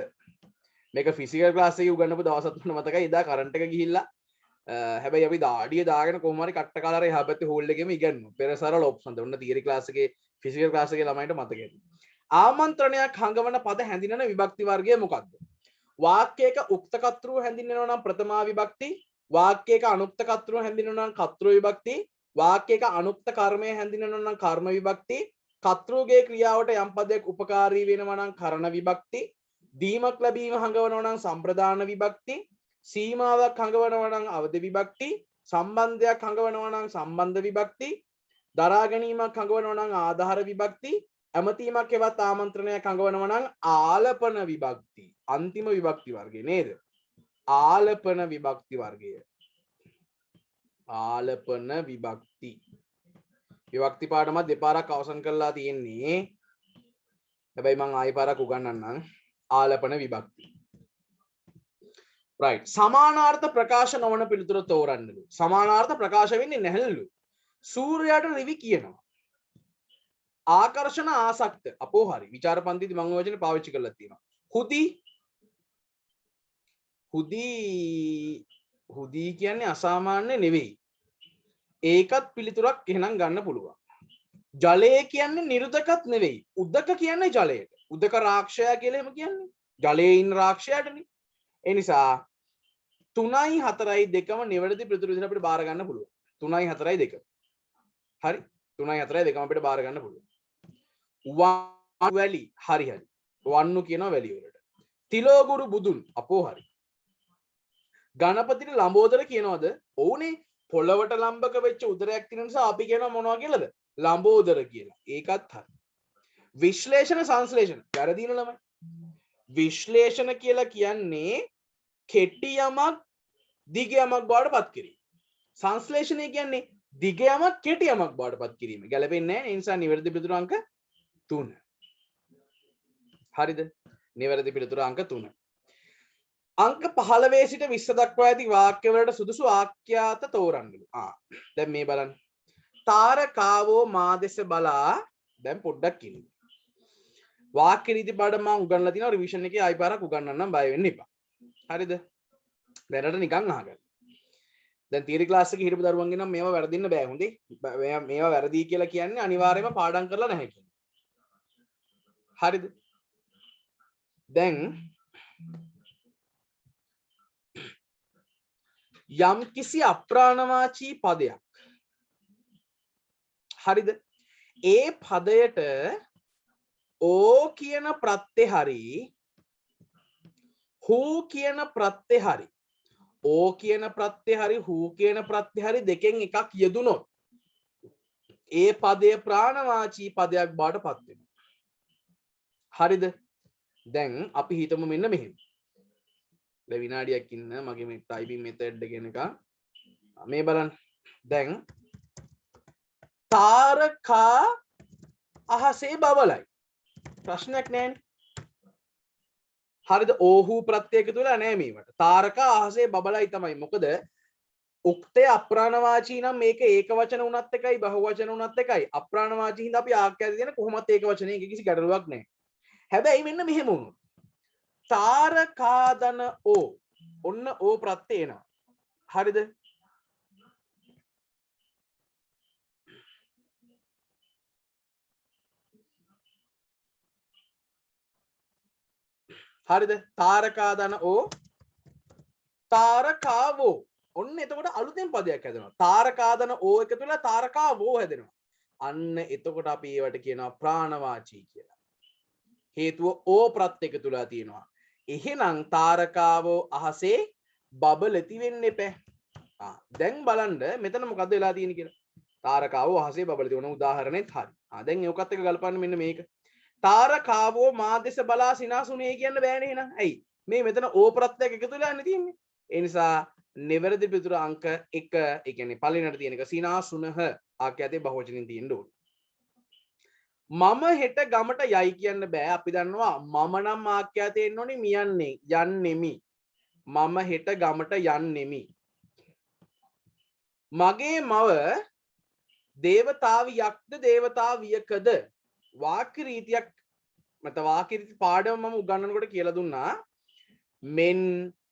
මේක ෆිසිකල් ක්ලාස් එකේ උගන්වපු දවසත් මතකයි. එදා කරන්ට් එක ගිහිල්ලා හැබැයි අපි දාඩිය දාගෙන කොහොම හරි කට්ට කාලා එහා පැත්තේ හෝල් එකේම ඉගෙනනවා. පෙර සරල ඔප්ෂන් දෙන්න තියරි ක්ලාස් එකේ ෆිසිකල් ක්ලාස් එකේ ළමයින්ට මතක ඇති. ආමන්ත්‍රණයක් හංගවන පද හැඳින්වන විභක්ති වර්ගය මොකක්ද? වාක්‍යයක උක්ත කර්තෘව හැඳින්වෙනවා නම් ප්‍රථමා විභක්ති, වාක්‍යයක අනුක්ත කර්තෘව හැඳින්වෙනවා නම් කර්තෘ විභක්ති, වාක්‍යයක අනුක්ත කර්මය හැඳින්වෙනවා නම් කර්ම විභක්ති, කර්තෘගේ ක්‍රියාවට යම් පදයක් උපකාරී වෙනවා නම් කරණ විභක්ති, දීමක් ලැබීම හංගවනවා නම් සම්ප්‍රදාන විභක්ති, සීමාවක් හංගවනවා නම් අවදි විභක්ති, සම්බන්ධයක් හංගවනවා නම් සම්බන්ධ විභක්ති, දරා ගැනීමක් හංගවනවා නම් ආධාර විභක්ති, ඇමතීමක් එවත් ආමන්ත්‍රණයක් හංගවනවා නම් ආලපන විභක්ති. අන්තිම විභක්ති වර්ගය නේද? ආලපන විභක්ති වර්ගය. ආලපන විභක්ති. විභක්ති පාඩම දෙපාරක් අවසන් කරලා තියෙන්නේ. හැබැයි මම ආයෙ පාරක් උගන්වන්නම් ආලපන විභක්ති. right. සමානාර්ථ ප්‍රකාශ නොවන පිළිතුර තෝරන්නලු. සමානාර්ථ ප්‍රකාශ වෙන්නේ නැහැලු. සූර්යයාට රිවි කියනවා. ආකර්ෂණ ආසක්ත අපෝ හරි. විචාර පන්තිදී මම ඔය වචනේ පාවිච්චි කරලා තියෙනවා. හුදි හුදී කියන්නේ අසාමාන්‍ය නෙවෙයි. ඒකත් පිළිතුරක් එහෙනම් ගන්න පුළුවන්. ජලය කියන්නේ නිරුදකත් නෙවෙයි. උදක කියන්නේ ජලයට. උදක රාක්ෂය කියලා එහෙම කියන්නේ. ජලයේ ඉන්න රාක්ෂයටනේ. ඒ නිසා 3යි 4යි දෙකම නිවැරදි පිළිතුරු විදිහට අපිට බාර ගන්න පුළුවන්. 3යි 4යි දෙක. හරි. 3යි 4යි දෙකම අපිට බාර ගන්න පුළුවන්. වැලි හරි හරි. වන්නු කියනවා වැලි වලට. තිලෝගුරු බුදුන් අපෝ හරි. ගණපතිට ලම්බෝදර කියනවාද? ඔව්නේ. පොළවට ලම්බක වෙච්ච උදරයක් තියෙන නිසා අපි කියනවා මොනවා කියලාද? ලම්බෝදර කියලා. ඒකත් හරි. විශ්ලේෂණ සංශ්ලේෂණ. වැරදින ළමයි. විශ්ලේෂණ කියලා කියන්නේ කෙටි යමක් දිග යමක් බවට පත් කිරීම. සංශ්ලේෂණය කියන්නේ දිග යමක් කෙටි යමක් බවට පත් කිරීම. ගැලපෙන්නේ නැහැ. ඒ නිසා නිවැරදි පිළිතුර අංක 3. හරිද? නිවැරදි පිළිතුර අංක 3. අංක 15 සිට 20 දක්වා ඇති වාක්‍ය වලට සුදුසු ආඛ්‍යාත තෝරන්නලු. දැන් මේ බලන්න. තාරකාවෝ මා දෙස බලා දැන් පොඩ්ඩක් ඉන්න. වාක්‍ය රීති පාඩම මම උගන්වලා තිනවා රිවිෂන් එකේ ආයි පාරක් උගන්වන්නම් බය වෙන්න එපා. හරිද? දැනට නිකන් අහගන්න. දැන් තියරි ක්ලාස් එකේ හිටපු දරුවන්ගේ නම් මේවා වැරදින්න බෑ හොඳේ. මේවා වැරදි කියලා කියන්නේ අනිවාර්යයෙන්ම පාඩම් කරලා නැහැ කියන්නේ. හරිද? දැන් යම් කිසි අප්‍රාණවාචී පදයක් හරිද? ඒ පදයට ඕ කියන ප්‍රත්‍ය හරි හූ කියන ප්‍රත්‍ය හරි ඕ කියන ප්‍රත්‍ය හරි හූ කියන ප්‍රත්‍ය හරි දෙකෙන් එකක් යෙදුනොත් ඒ පදය ප්‍රාණවාචී පදයක් බවට පත් වෙනවා. හරිද? දැන් අපි හිතමු මෙන්න මෙහෙම. දැන් විනාඩියක් ඉන්න මගේ මේ ටයිපින් මෙතඩ් එක එනකන් මේ බලන්න. දැන් තාරකා අහසේ බබලයි. ප්‍රශ්නයක් නෑනේ. හරිද? ඕහු ප්‍රත්‍ය එකතු වෙලා නෑ මේවට. තාරකා අහසේ බබලයි තමයි. මොකද උක්තේ අප්‍රාණවාචී නම් මේක ඒක වචන උනත් එකයි බහුවචන උනත් එකයි. අප්‍රාණවාචී හින්දා අපි ආඛ්‍යාත දෙන කොහොමත් ඒක වචනේ ඒක කිසි ගැටලුවක් නෑ. හැබැයි මෙන්න මෙහෙම වුණොත් තාරකාදන ඕ ඔන්න ඕ ප්‍රත්‍ය එනවා. හරිද? හරිද? තාරකාදන ඕ තාරකාවෝ ඔන්න එතකොට අලුතෙන් පදයක් හැදෙනවා. තාරකාදන ඕ එකතු වෙලා තාරකාවෝ හැදෙනවා. අන්න එතකොට අපි ඒවට කියනවා ප්‍රාණවාචී කියලා. හේතුව ඕ ප්‍රත්‍ය එකතු වෙලා තියෙනවා. එහෙනම් තාරකාවෝ අහසේ බබලති වෙන්න එපා. දැන් බලන්න මෙතන මොකද්ද වෙලා තියෙන්නේ කියලා. තාරකාවෝ අහසේ බබලති වෙන උදාහරණෙත් හරි. දැන් ඒකත් එක්ක ගලපන්න මෙන්න මේක. තාරකාවෝ මා දෙස බලා සිනාසුනේ කියන්න බෑනේ එහෙනම්. ඇයි? මේ මෙතන ඕ ප්‍රත්‍යක් එකතු වෙලා ඉන්නේ තියෙන්නේ. ඒ නිසා නිවැරදි පිළිතුර අංක 1 ඒ කියන්නේ පළවෙනිට තියෙන එක සිනාසුනහ ආඛ්‍යාතේ බහුවචනින් තියෙන්න ඕනේ. මම හෙට ගමට යයි කියන්න බෑ. අපි දන්නවා මම නම් ආඛ්‍යාතේ එන්න ඕනේ මියන්නේ යන්නෙමි. මම හෙට ගමට යන්නෙමි. මගේ මව දේවතාවියක්ද දේවතාවියකද? වාක්‍ය රීතියක් මත වාක්‍ය රීති පාඩම මම උගන්වනකොට කියලා දුන්නා. මෙන්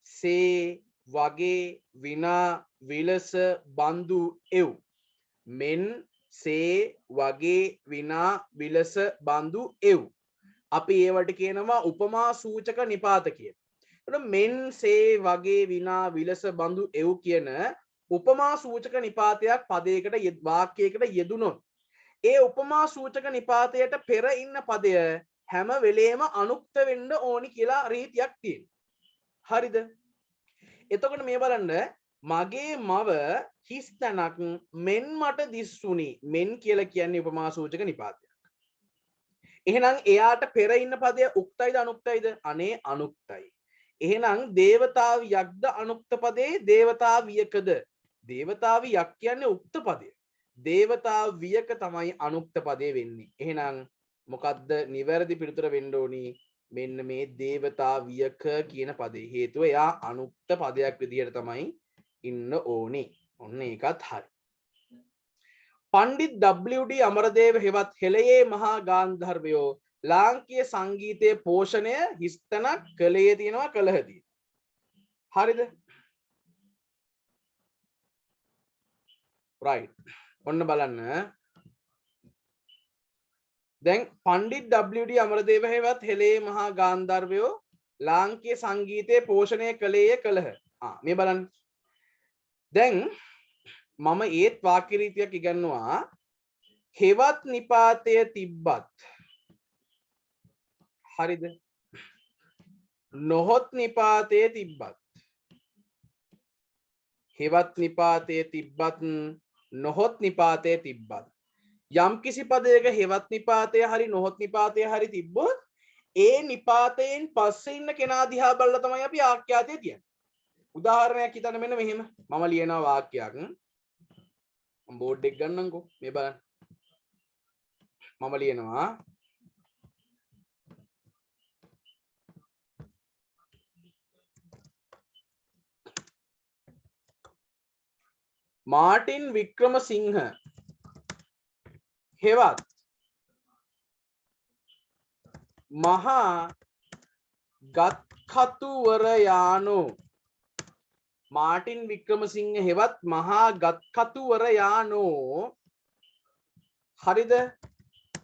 සේ වගේ විනා විලස බඳු එව් මෙන් සේ වගේ විනා විලස බඳු එව් අපි ඒවට කියනවා උපමා සූචක නිපාත කියලා. එතකොට මෙන් සේ වගේ විනා විලස බඳු එව් කියන උපමා සූචක නිපාතයක් පදයකට වාක්‍යයකට යෙදුනොත් ඒ උපමා සූචක නිපාතයට පෙර ඉන්න පදය හැම වෙලේම අනුක්ත වෙන්න ඕනි කියලා රීතියක් තියෙනවා. හරිද? එතකොට මේ බලන්න මගේ මව හිස් තැනක් මෙන් මට දිස්සුනි. මෙන් කියලා කියන්නේ උපමා සූචක නිපාතයක්. එහෙනම් එයාට පෙර ඉන්න පදය උක්තයිද අනුක්තයිද? අනේ අනුක්තයි. එහෙනම් දේවතාවියක්ද අනුක්ත පදේ දේවතාවියකද? දේවතාවියක් කියන්නේ උක්ත පදය. දේවතාවියක තමයි අනුක්ත පදේ වෙන්නේ. එහෙනම් මොකද්ද නිවැරදි පිළිතුර වෙන්න ඕනි? මෙන්න මේ දේවතාවියක කියන පදේ. හේතුව එයා අනුක්ත පදයක් විදිහට තමයි ඉන්න ඕනි. ඔන්න ඒකත් හරි. පණ්ඩිත් WD අමරදේව හෙවත් හෙළයේ මහා ගාන්ධර්වයෝ ලාංකීය සංගීතයේ පෝෂණය හිස්තනක් කළේ තියෙනවා කළහදී. හරිද? right. ඔන්න බලන්න. දැන් පණ්ඩිත් WD අමරදේව හෙවත් හෙළයේ මහා ගාන්ධර්වයෝ ලාංකීය සංගීතයේ පෝෂණය කළේය කළහ. මේ බලන්න. දැන් මම ඒත් වාක්‍ය රීතියක් ඉගන්නවා හෙවත් නිපාතය තිබ්බත් හරිද නොහොත් නිපාතය තිබ්බත් හෙවත් නිපාතය තිබ්බත් නොහොත් නිපාතය තිබ්බත් යම් කිසි පදයක හෙවත් නිපාතය හරි නොහොත් නිපාතය හරි තිබ්බොත් ඒ නිපාතයෙන් පස්සේ ඉන්න කෙනා දිහා බලලා තමයි අපි ආඛ්‍යාතය කියන්නේ. උදාහරණයක් හිතන්න මෙන්න මෙහෙම මම ලියනවා වාක්‍යයක් බෝඩ් එක ගන්නම්කෝ මේ බලන්න මම ලියනවා මාටින් වික්‍රමසිංහ හෙවත් මහා ගත්කතුවරයානෝ මාටින් වික්‍රමසිංහ හෙවත් මහා ගත්කතුවරයානෝ හරිද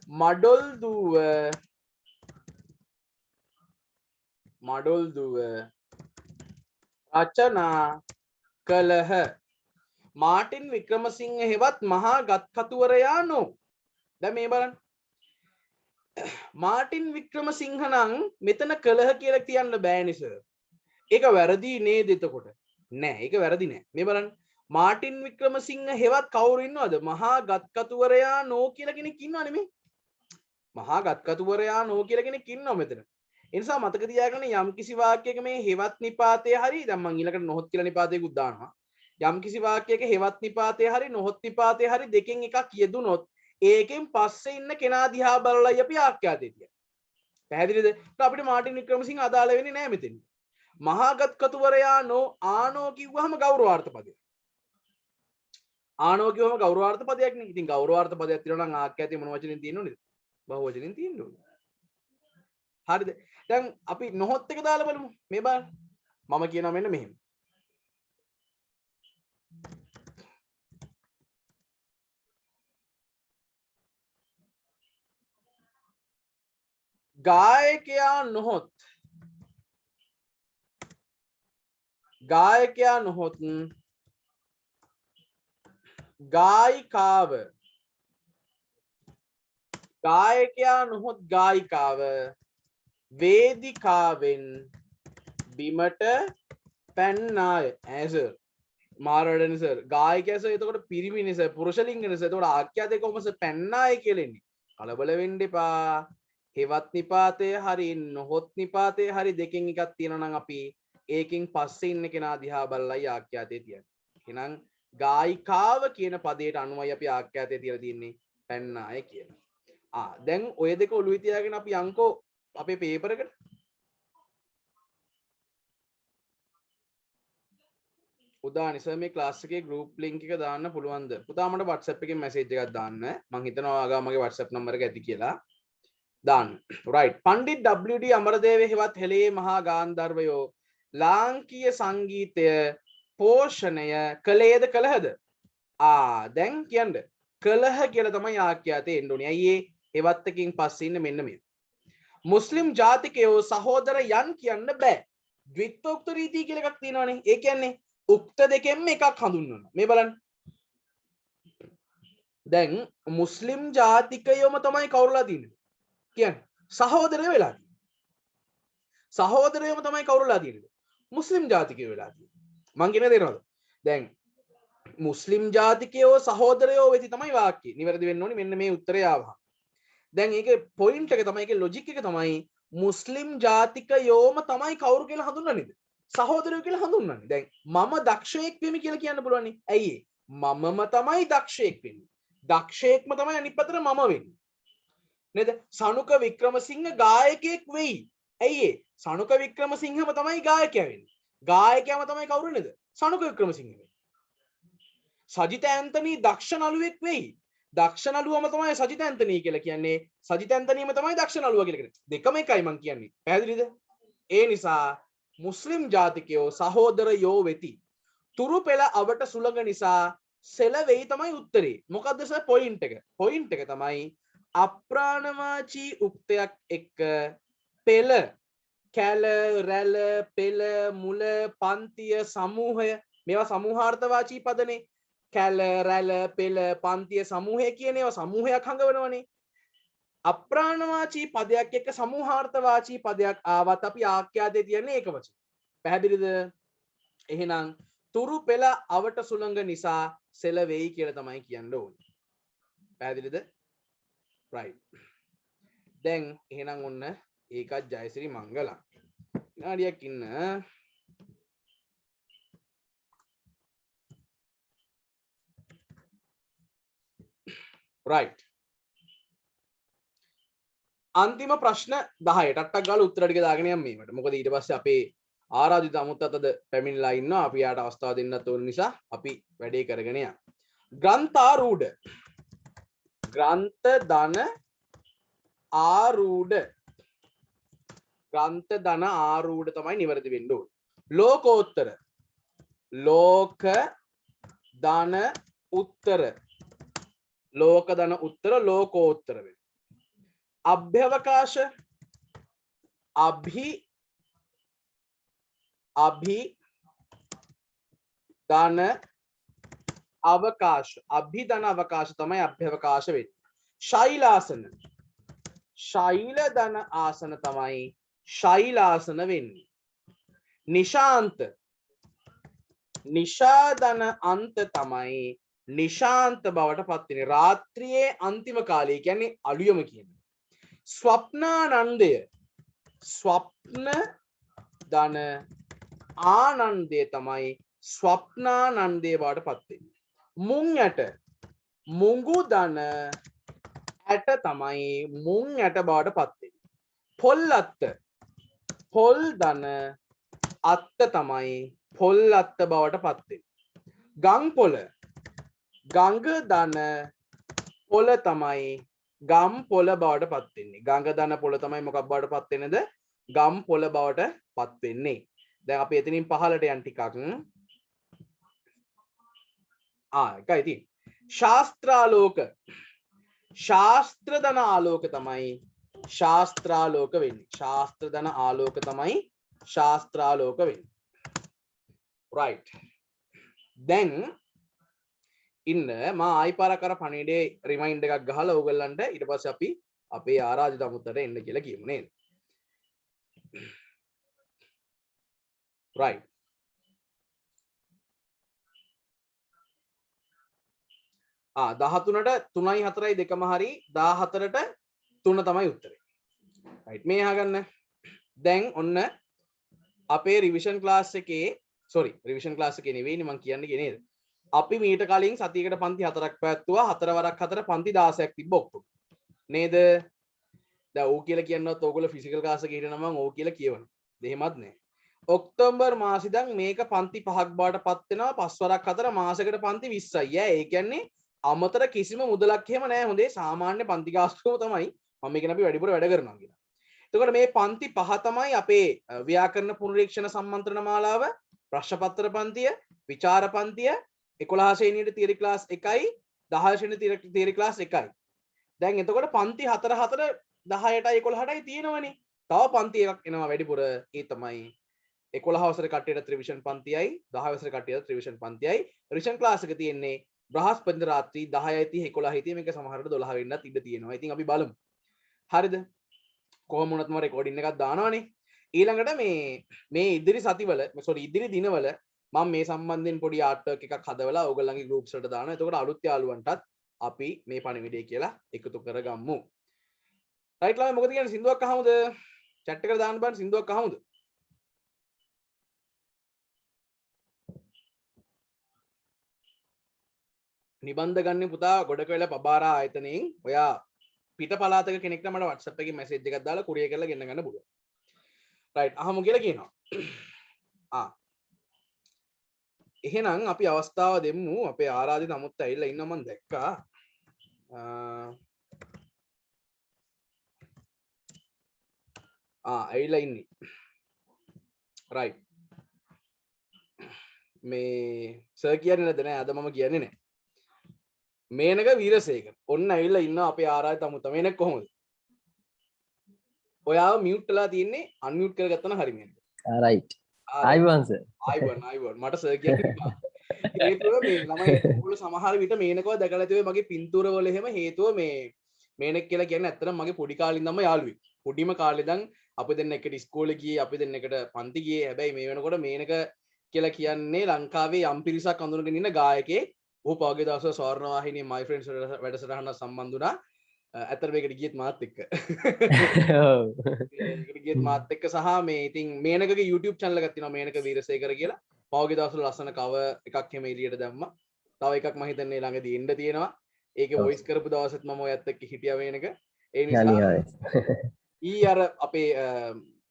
මඩොල්දුව රචනා කළහ. මාටින් වික්‍රමසිංහ හෙවත් මහා ගත්කතුවරයානෝ දැන් මේ බලන්න මාටින් වික්‍රමසිංහ නම් මෙතන කළහ කියලා කියන්න බෑනේ සර්. ඒක වැරදි නේද එතකොට? නෑ ඒක වැරදි නෑ. මේ බලන්න මාටින් වික්‍රමසිංහ හෙවත් කවුරු ඉන්නවද? මහා ගත්කතුවරයානෝ කියලා කෙනෙක් ඉන්නවනේ මේ. මහා ගත්කතුවරයානෝ කියලා කෙනෙක් ඉන්නවා මෙතන. ඒ නිසා මතක තියාගන්න යම් කිසි වාක්‍යයක මේ හෙවත් නිපාතය හරි දැන් මම ඊළඟට නොහොත් කියලා නිපාතයකුත් දානවා. යම් කිසි වාක්‍යයක හෙවත් නිපාතය හරි නොහොත් නිපාතය හරි දෙකෙන් එකක් යෙදුනොත් ඒකෙන් පස්සේ ඉන්න කෙනා දිහා බලලා අපි ආඛ්‍යාතය කියන්නේ. පැහැදිලිද? අපිට මාටින් වික්‍රමසිංහ අදාළ වෙන්නේ නැහැ මෙතන. මහා ගත්කතුවරයානෝ ආනෝ කිව්වහම ගෞරවාර්ථ පදයක්. ආනෝ කිව්වම ගෞරවාර්ථ පදයක් නේ. ඉතින් ගෞරවාර්ථ පදයක් තියෙනවා නම් ආඛ්‍යාතය මොන වචනෙන් තියෙන්න ඕනේද? බහුවචනෙන් තියෙන්න ඕනේ. හරිද? දැන් අපි නොහොත් එක දාලා බලමු. මේ බලන්න. මම කියනවා මෙන්න මෙහෙම. ගායකයා නොහොත් ගායිකාව වේදිකාවෙන් බිමට පැන්නාය. ඇසර් මාරවැඩනේ සර් ගායකයා සර් එතකොට පිරිමිනේ සර් පුරුෂ ලිංගනේ සර් එතකොට ආඛ්‍යාතේ කොහොමද සර් පැන්නාය කියලා එන්නේ? කලබල වෙන්න එපා. හෙවත් නිපාතය හරි නොහොත් නිපාතය හරි දෙකෙන් එකක් තියෙනවා නම් අපි ඒකෙන් පස්සේ ඉන්න කෙනා දිහා බලලයි ආඛ්‍යාතේ තියන්නේ. එහෙනම් ගායිකාව කියන පදයට අනුවයි අපි ආඛ්‍යාතේ තියලා තින්නේ පැන්නාය කියලා. දැන් ඔය දෙක ඔළුවේ තියාගෙන අපි යන්කෝ අපේ පේපර් එකට. උදාහරණ සර් මේ ක්ලාස් එකේ group link එක දාන්න පුළුවන්ද? පුතා මට WhatsApp එකෙන් message එකක් දාන්න. මම හිතනවා ආගා මගේ WhatsApp number එක ඇති කියලා. දාන්න. right. පණ්ඩිත් WD අමරදේව හෙවත් හෙළයේ මහා ගාන්ධර්වයෝ ලාංකීය සංගීතය පෝෂණය කළේද කළහද? දැන් කියන්න කළහ කියලා තමයි ආඛ්‍යාතේ එන්න ඕනේ. අයියේ එවත් එකකින් පස්සේ ඉන්න මෙන්න මේ. මුස්ලිම් ජාතිකයෝ සහෝදරයන් කියන්න බෑ. ද්විත්වෝක්ත රීතිය කියලා එකක් තියෙනවානේ. ඒ කියන්නේ උක්ත දෙකෙන්ම එකක් හඳුන්වනවා. මේ බලන්න. දැන් මුස්ලිම් ජාතිකයෝම තමයි කවුරුලා තියෙන්නේ? කියන්නේ සහෝදරයෝ වෙලා තියෙන්නේ. සහෝදරයෝම තමයි කවුරුලා තියෙන්නේ? මුස්ලිම් ජාතිකයෝ වෙලා තියෙන්නේ. මං කියන දේනවද? දැන් මුස්ලිම් ජාතිකයෝ සහෝදරයෝ වෙති තමයි වාක්‍යය. නිවැරදි වෙන්න ඕනි මෙන්න මේ උත්තරය ආවහම. දැන් ඒකේ පොයින්ට් එක තමයි ඒකේ ලොජික් එක තමයි මුස්ලිම් ජාතිකයෝම තමයි කවුරු කියලා හඳුන්වන්නේද? සහෝදරයෝ කියලා හඳුන්වන්නේ. දැන් මම දක්ෂයෙක් වෙමි කියලා කියන්න පුළුවන් නේ. ඇයි ඒ? මමම තමයි දක්ෂයෙක් වෙන්නේ. දක්ෂයෙක්ම තමයි අනිත් පැත්තට මම වෙන්නේ. නේද? සනුක වික්‍රමසිංහ ගායකයෙක් වෙයි. ඇයි ඒ? සනුක වික්‍රමසිංහම තමයි ගායකයා වෙන්නේ. ගායකයාම තමයි කවුරු නේද? සනුක වික්‍රමසිංහ වෙන්නේ. සජිත ඇන්තනී දක්ෂ නළුවෙක් වෙයි. දක්ෂ නළුවම තමයි සජිත ඇන්තනී කියලා කියන්නේ. සජිත ඇන්තනීම තමයි දක්ෂ නළුවා කියලා කියන්නේ. දෙකම එකයි මං කියන්නේ. පැහැදිලිද? ඒ නිසා මුස්ලිම් ජාතිකයෝ සහෝදරයෝ වෙති. තුරු පෙළ අවට සුළඟ නිසා සෙල වෙයි තමයි උත්තරේ. මොකද්ද සර් පොයින්ට් එක? පොයින්ට් එක තමයි අප්‍රාණවාචී උක්තයක් එක්ක පෙළ කැල රැළ පෙළ මුල පන්තිය සමූහය මේවා සමූහාර්ථවාචී පදනේ. කැල රැළ පෙළ පන්තිය සමූහය කියන ඒවා සමූහයක් හංගවනවනේ. අප්‍රාණවාචී පදයක් එක්ක සමූහාර්ථවාචී පදයක් ආවත් අපි ආඛ්‍යාතයේ තියන්නේ ඒක වචන. පැහැදිලිද? එහෙනම් තුරු පෙළ අවට සුළඟ නිසා සෙල වෙයි කියලා තමයි කියන්න ඕනේ. පැහැදිලිද? right. දැන් එහෙනම් ඔන්න ඒකත් ජයසිරි මංගලම්. විනාඩියක් ඉන්න. right. අන්තිම ප්‍රශ්න 10ට ටක් ගාලා උත්තර ටික දාගෙන යන්න මේකට. මොකද ඊට පස්සේ අපේ ආරාධිත අමුත්තත් අද පැමිණලා ඉන්නවා. අපි යාට අවස්ථාව දෙන්නත් ඕන නිසා අපි වැඩේ කරගෙන යමු. ග්‍රන්ථාරූඪ. ග්‍රන්ථ ධන ආරූඪ. ග්‍රන්ථ ධන ආරූඪ තමයි නිවැරදි වෙන්න ඕනේ. ලෝකෝත්තර. ලෝක ධන උත්තර. ලෝක ධන උත්තර ලෝකෝත්තර වෙනවා. අභ්‍යවකාශ. අභි ධන අවකාශ. අභි ධන අවකාශ තමයි අභ්‍යවකාශ වෙන්නේ. ශෛලාසන. ශෛල ධන ආසන තමයි ශෛලාසන වෙන්නේ. නිශාන්ත. නිශාදන අන්ත තමයි නිශාන්ත බවට පත් වෙන්නේ. රාත්‍රියේ අන්තිම කාලය කියන්නේ අලුයම කියන්නේ. ස්වප්නානන්දය. ස්වප්න ධන ආනන්දය තමයි ස්වප්නානන්දය බවට පත් වෙන්නේ. මුං ඇට. මුංගු ධන ඇට තමයි මුං ඇට බවට පත් වෙන්නේ. පොල් අත්ත. පොල් ධන අත්ත තමයි පොල් අත්ත බවට පත් වෙන්නේ. ගං පොළ. ගංග ධන පොළ තමයි ගම් පොළ බවට පත් වෙන්නේ. ගංග ධන පොළ තමයි මොකක් බවට පත් වෙන්නේද? ගම් පොළ බවට පත් වෙන්නේ. දැන් අපි එතනින් පහළට යන් ටිකක්. එකයි තියෙන්නේ. ශාස්ත්‍රාලෝක. ශාස්ත්‍ර ධන ආලෝක තමයි ශාස්ත්‍රාලෝක වෙන්නේ. ශාස්ත්‍ර ධන ආලෝක තමයි ශාස්ත්‍රාලෝක වෙන්නේ. right. දැන් ඉන්න මා ආයි පාරක් අර පණිඩේ රිමයින්ඩ් එකක් ගහලා ඕගොල්ලන්ට ඊට පස්සේ අපි අපේ ආරාධිත අමුත්තට එන්න කියලා කියමු නේද? right. 13ට 3යි 4යි දෙකම හරි 14ට 3 තමයි උත්තරේ. right. මේ අහගන්න. දැන් ඔන්න අපේ රිවිෂන් ක්ලාස් එකේ රිවිෂන් ක්ලාස් එකේ නෙවෙයිනේ මම කියන්නේ නේද? අපි මීට කලින් සතියකට පන්ති 4ක් පැවැත්තුවා. 4 වරක් 4 පන්ති 16ක් තිබ්බ ඔක්කොම. නේද? දැන් ඕ කියලා කියනවත් ඕගොල්ලෝ ෆිසිකල් ක්ලාස් එකේ හිටියනම් මම ඕ කියලා කියවනවා. එහෙමත් නෑ. ඔක්තෝබර් මාසෙ ඉඳන් මේක පන්ති 5ක් බවට පත් වෙනවා. 5 වරක් 4 මාසෙකට පන්ති 20යි. ඒ කියන්නේ අමතර කිසිම මුදලක් එහෙම නෑ. හොඳේ සාමාන්‍ය පන්ති ගාස්තුවම තමයි මම මේකන අපි වැඩිපුර වැඩ කරනවා කියලා. එතකොට මේ පන්ති පහ තමයි අපේ ව්‍යාකරණ පුනරීක්ෂණ සම්මන්ත්‍රණ මාලාව, ප්‍රශ්න පත්‍ර පන්තිය, විචාර පන්තිය, 11 ශ්‍රේණියේ තියරි ක්ලාස් 1යි, 10 ශ්‍රේණියේ තියරි ක්ලාස් 1යි. දැන් එතකොට පන්ති 4 4 10ටයි 11ටයි තියෙනවනේ. තව පන්ති එකක් එනවා වැඩිපුර. ඒ තමයි 11 වසරේ කට්ටියට ත්‍රිවිෂන් පන්තියයි 10 වසරේ කට්ටියට ත්‍රිවිෂන් පන්තියයි. රිවිෂන් ක්ලාස් එක තියෙන්නේ බ්‍රහස්පති රාත්‍රී 10:30 11:30 මේක සමහරට 12 වෙන්නත් ඉඩ තියෙනවා. ඉතින් අපි බලමු. හරිද? කොහොම වුණත් මම රෙකෝඩින් එකක් දානවනේ. ඊළඟට මේ ඉදිරි සතිවල ඉදිරි දිනවල මම මේ සම්බන්ධයෙන් පොඩි ආර්ට් වර්ක් එකක් හදවලා ඕගොල්ලන්ගේ ගෲප්ස් වලට දානවා. එතකොට අලුත් යාළුවන්ටත් අපි මේ පණිවිඩය කියලා එකතු කරගමු. රයිට් ළමයි මොකද කියන්නේ සින්දුවක් අහමුද? chat එකට දාන්න බලන්න සින්දුවක් අහමුද? නිබන්ධ ගන්න පුතා ගොඩක වෙලා පබාරා ආයතනයෙන් ඔයා පිට පළාතක කෙනෙක්ට මට WhatsApp එකේ මැසේජ් එකක් දාලා කුරියර් කරලා ගෙන්න ගන්න පුළුවන්. රයිට් අහමු කියලා කියනවා. එහෙනම් අපි අවස්ථාව දෙමු. අපේ ආරාධිත අමුත් ඇවිල්ලා ඉන්නවා මම දැක්කා. ඇවිල්ලා ඉන්නේ. රයිට්. මේ සර් කියන්නේ නැද නෑ අද මම කියන්නේ නෑ. මේනක වීරසේකර. ඔන්න ඇවිල්ලා ඉන්නවා අපේ ආරාධිත අමුත්. මේනක කොහොමද? ඔයාව මියුට් වෙලා තියෙන්නේ අන්මියුට් කරගත්තා නම් හරියන්නේ නැහැ. රයිට්. ආයිබෝන් සර්. ආයිබෝන් මට සර් කියන්නේ හේතුව මේ ළමයි ඔයගොල්ලෝ සමහර විට මේනකව දැකලා තියෙයි මගේ පින්තූර වල එහෙම හේතුව මේනෙක් කියලා කියන්නේ ඇත්තටම මගේ පොඩි කාලේ ඉඳන්ම යාළුවෙක්. පොඩිම කාලේ ඉඳන් අපි දෙන්න එකට ඉස්කෝලේ ගියේ අපි දෙන්න එකට පන්ති ගියේ. හැබැයි මේ වෙනකොට මේනක කියලා කියන්නේ ලංකාවේ යම් පිරිසක් අඳුනගෙන ඉන්න ගායකයෙක්. ඔහු පහුගිය දවස්වල ස්වර්ණවාහිනියේ My Friends වැඩසටහන සම්බන්ධ වුණා. ඇත්තට මේකට ගියත් මාත් එක්ක. ඔව්. මේකට ගියත් මාත් එක්ක සහ මේ ඉතින් මේනකගේ YouTube channel එකක් තියෙනවා මේනක වීරසේකර කියලා. පහුගිය දවස්වල ලස්සන cover එකක් එහෙම එළියට දැම්මා. තව එකක් මම හිතන්නේ ළඟදී එන්න තියෙනවා. ඒකේ voice කරපු දවසෙත් මම ඔයත් එක්ක හිටියා මේනක. ඒ නිසා අර අපේ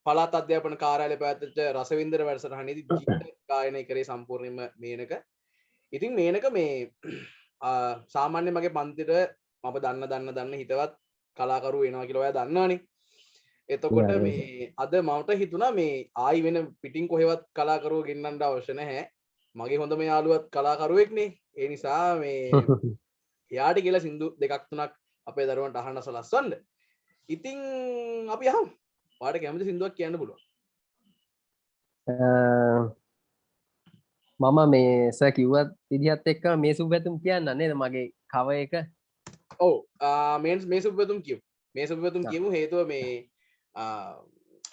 පළාත් අධ්‍යාපන කාර්යාලය පැවැත්වෙච්ච රසවින්දන වැඩසටහනේදී ගීත ගායනය කරේ සම්පූර්ණයෙන්ම මේනක. ඉතින් මේනක මේ සාමාන්‍ය මගේ පන්තිට මම දන්න හිතවත් කලාකරු වෙනවා කියලා ඔයා දන්නවනේ. එතකොට මේ අද මට හිතුණා මේ ආයි වෙන පිටින් කොහෙවත් කලාකරුවෝ ගෙන්නන්න අවශ්‍ය නැහැ. මගේ හොඳම යාළුවත් කලාකරුවෙක්නේ. ඒ නිසා මේ එයාට කියලා සින්දු දෙකක් තුනක් අපේ දරුවන්ට අහන්න සලස්වන්න. ඉතින් අපි අහමු. ඔයාට කැමති සින්දුවක් කියන්න පුළුවන්. මම මේ සර් කිව්වත් විදිහත් එක්ක මේ සුබපැතුම් කියන්න නේද මගේ කව එක. ඔව් මේ සුබපැතුම් කියමු. මේ සුබපැතුම් කියමු හේතුව මේ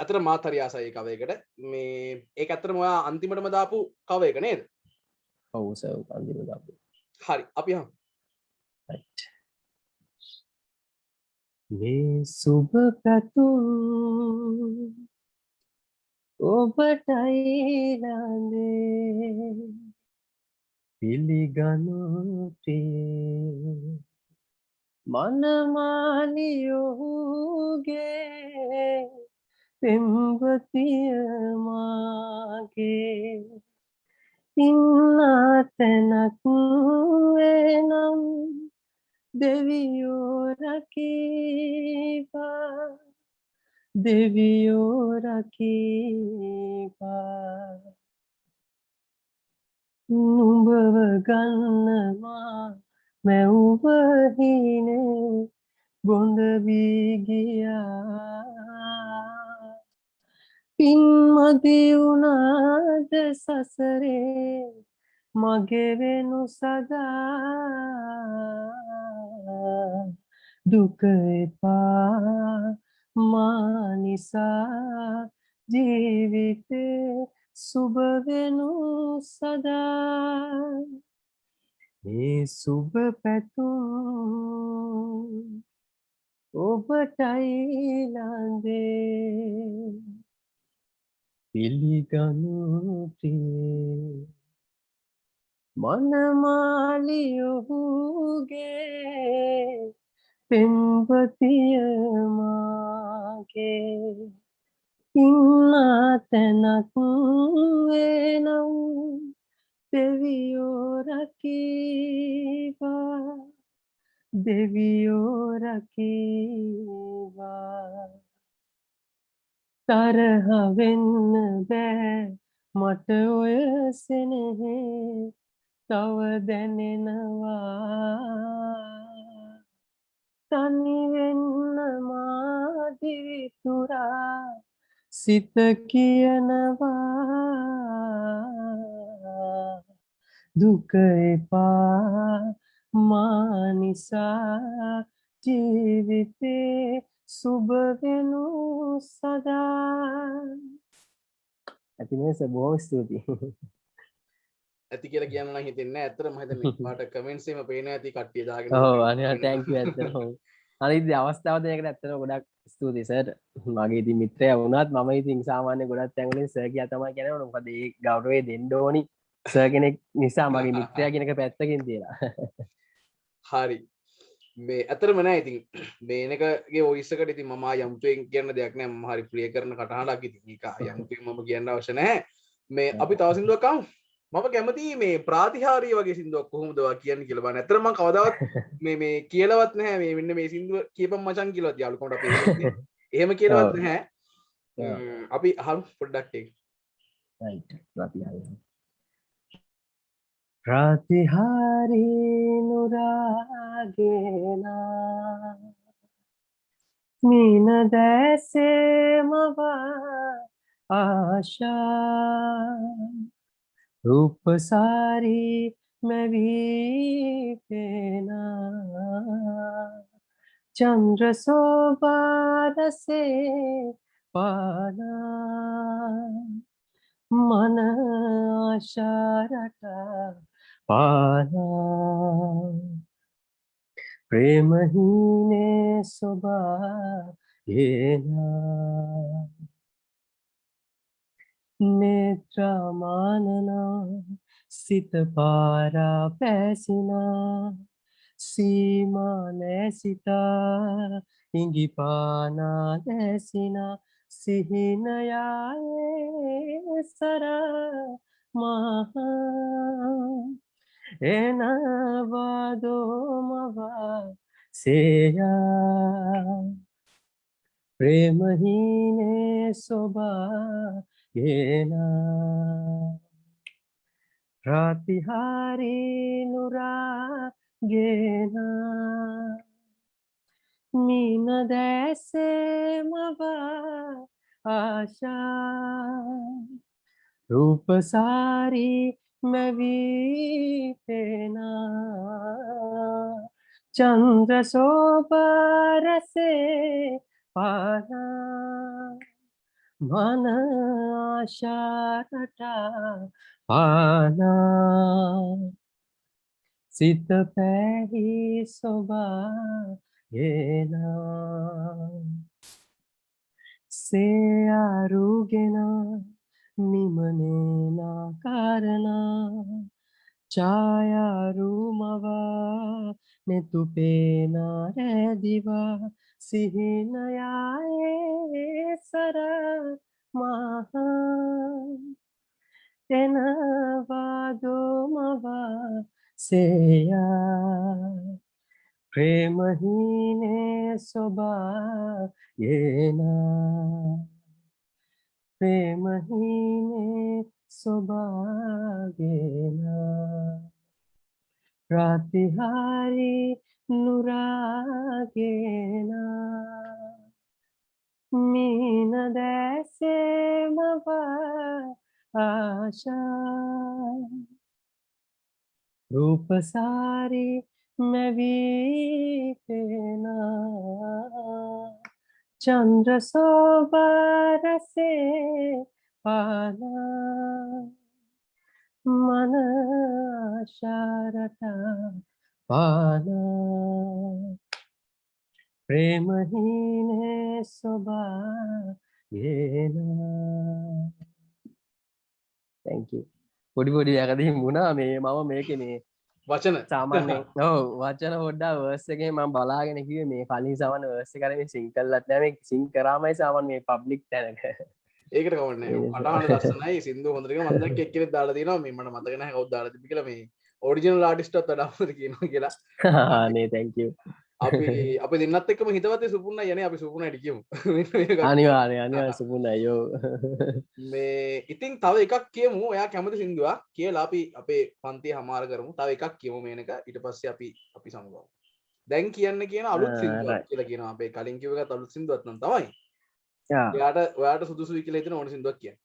අතර මාත් හරි ආසයි කව එකට. මේ ඒක ඇත්තටම ඔයා අන්තිමටම දාපු කව එක නේද? ඔව් සර් අන්තිමට දාපු. හරි අපි අහමු. රයිට්. මේ සුබපැතුම් ඔබටයි ළඟේ පිළිගනු ප්‍රිය මනමාලියෝගේ පෙම්වතිය මාගේ ඉන්නා තැනක් වෙනම් දෙවියෝ රකීවා දෙවියෝ රකීවා නුඹව ගන්නවා මැව්ව හිනේ බොඳ වී ගියා පින්මදි වුණාද සසරේ මගේ වෙනු සදා දුක එපා මා නිසා ජීවිතේ සුබ වෙනු සදා මේ සුබ පැතුම් ඔබටයි ළඟේ පිළිගනු ප්‍රිය මනමාලියෝගේ පෙම්වතිය මාගේ ඉන්නා තැනක් වෙනම් දෙවියෝ රකීවා දෙවියෝ රකීවා තරහ වෙන්න බෑ මට ඔය සෙනෙහේ තව දැනෙනවා තනි වෙන්න මාදිවිතුරා සිත කියනවා දුක එපා මා නිසා ජීවිතේ සුබ වෙනු සදා ඇති නේද බොහොම ස්තුතියි ඇති කියලා කියන්න නම් හිතෙන්නේ නැහැ. ඇත්තටම මම හිතන්නේ පාට කමෙන්ට්ස් එකම පේනවා ඇති කට්ටිය දාගෙන. ඔව් අනේ තෑන්ක් යූ ඇත්තටම අනිත් අවස්ථාව දෙයකට ඇත්තටම ගොඩක් ස්තුතියි සර් මගේ ඉතින් මිත්‍රයා වුණත් මම ඉතින් සාමාන්‍ය ගොඩක් තැන්වලින් සර් කියලා තමයි කියනවා මොකද ඒ ගෞරවය දෙන්න ඕනි සර් කෙනෙක් නිසා මගේ මිත්‍රයා කියන එක පැත්තකින් තියලා හරි මේ ඇතරම නෑ ඉතින් මේනකගේ වොයිස් එකට ඉතින් මම යම්පෙන් කියන්න දෙයක් නෑ මම හරි ප්‍රිය කරන කටහඬක් ඉතින් ඒක යම්පෙන් මම කියන්න අවශ්‍ය නැහැ මේ අපි තව සින්දුවක් අහමු මම කැමති මේ ප්‍රාතිහාර්ය වගේ සින්දුවක් කොහොමද ඔයා කියන්නේ කියලා බලන්න. ඇත්තටම මම කවදාවත් මේ කියලාවත් නැහැ මේ මෙන්න මේ සින්දුව කියපම් මචං කියලාවත් යාළුකමට අපි එහෙම කියලාවත් නැහැ. අපි අහමු පොඩ්ඩක් ඒක. රයිට් ප්‍රාතිහාර්ය නුරාගේනා මීන දැසේ මවා ආශා රූපසාරී මැවී පේනා චන්ද්‍ර සෝපාරසේ පානා මන ආශාරට පානා ප්‍රේමහීනේ සොබා ගෙනා नेत्रमानना सित पारा पैसिना सीमा नेसिता इंगिपाना नेसिना सिहिनयाए सरा महा एनवादो मवा सेया प्रेमहीने सोबा गेना ප්‍රාතිහාරී නුරා ගෙනා මීන දැසේ මවා ආශා රූපසාරී මැවී පේනා චන්ද්‍ර සෝපාරසේ පානා මන ආශාරට පානා සිත පැහි සොබා ගෙනා සේයාරුගෙන නිමනේනා කාරණා ඡායාරුමවා නෙතුපේනා රැදිවා සිහිනයායේ සර මහා එනවාදෝමවා සේයා ප්‍රේමහීනේ සොබා ගෙනා ප්‍රේමහීනේ සොබා ගෙනා ප්‍රාතිහාරී නුරා ගෙනා මීන දැසේ මවා ආශා රූපසාරී මැවී පේනා චන්ද්‍ර සෝපාරසේ පානා මන ආශාරට පානා ප්‍රේමහීනේ සොබා ගෙනා thank you පොඩි පොඩි යකදී මුණා මේ මම මේකේ මේ වචන සාමාන්‍යයෙන් ඔව් වචන පොඩ්ඩක් වර්ස් එකේ මම බලාගෙන කිව්වේ මේ කලින් සමහර වර්ස් එක කරේ සිං කළත් නෑ මේ සිං කරාමයි සාමාන්‍ය මේ පබ්ලික් තැනක ඒකට කවන්නේ කටහඬ ලස්සනයි සින්දුව හොඳට මම දැන් එක්කෙනෙක් දාලා තියෙනවා මේ මට මතක නැහැ කවුද දාලා තිබ්බ කියලා මේ ඔරිජිනල් ආටිස්ට්වත් වඩා හොඳ කියනවා කියලා නේ thank you අපි දෙන්නත් එක්කම හිතවතේ සුපුර්ණ යන්නේ අපි සුපුර්ණට කියමු. අනිවාර්ය සුපුර්ණ අයෝ. මේ ඉතින් තව එකක් කියමු. ඔයා කැමති සින්දුවක් කියලා අපි අපේ පන්තිය හමාර කරමු. තව එකක් කියමු මේනක. ඊට පස්සේ අපි සමුගමු. දැන් කියන්න කියන අලුත් සින්දුවක් කියලා කියනවා. අපේ කලින් කිව්ව එකත් අලුත් සින්දුවක් නම් තමයි. ඔයාට සුදුසුයි කියලා හිතන ඕන සින්දුවක් කියන්න.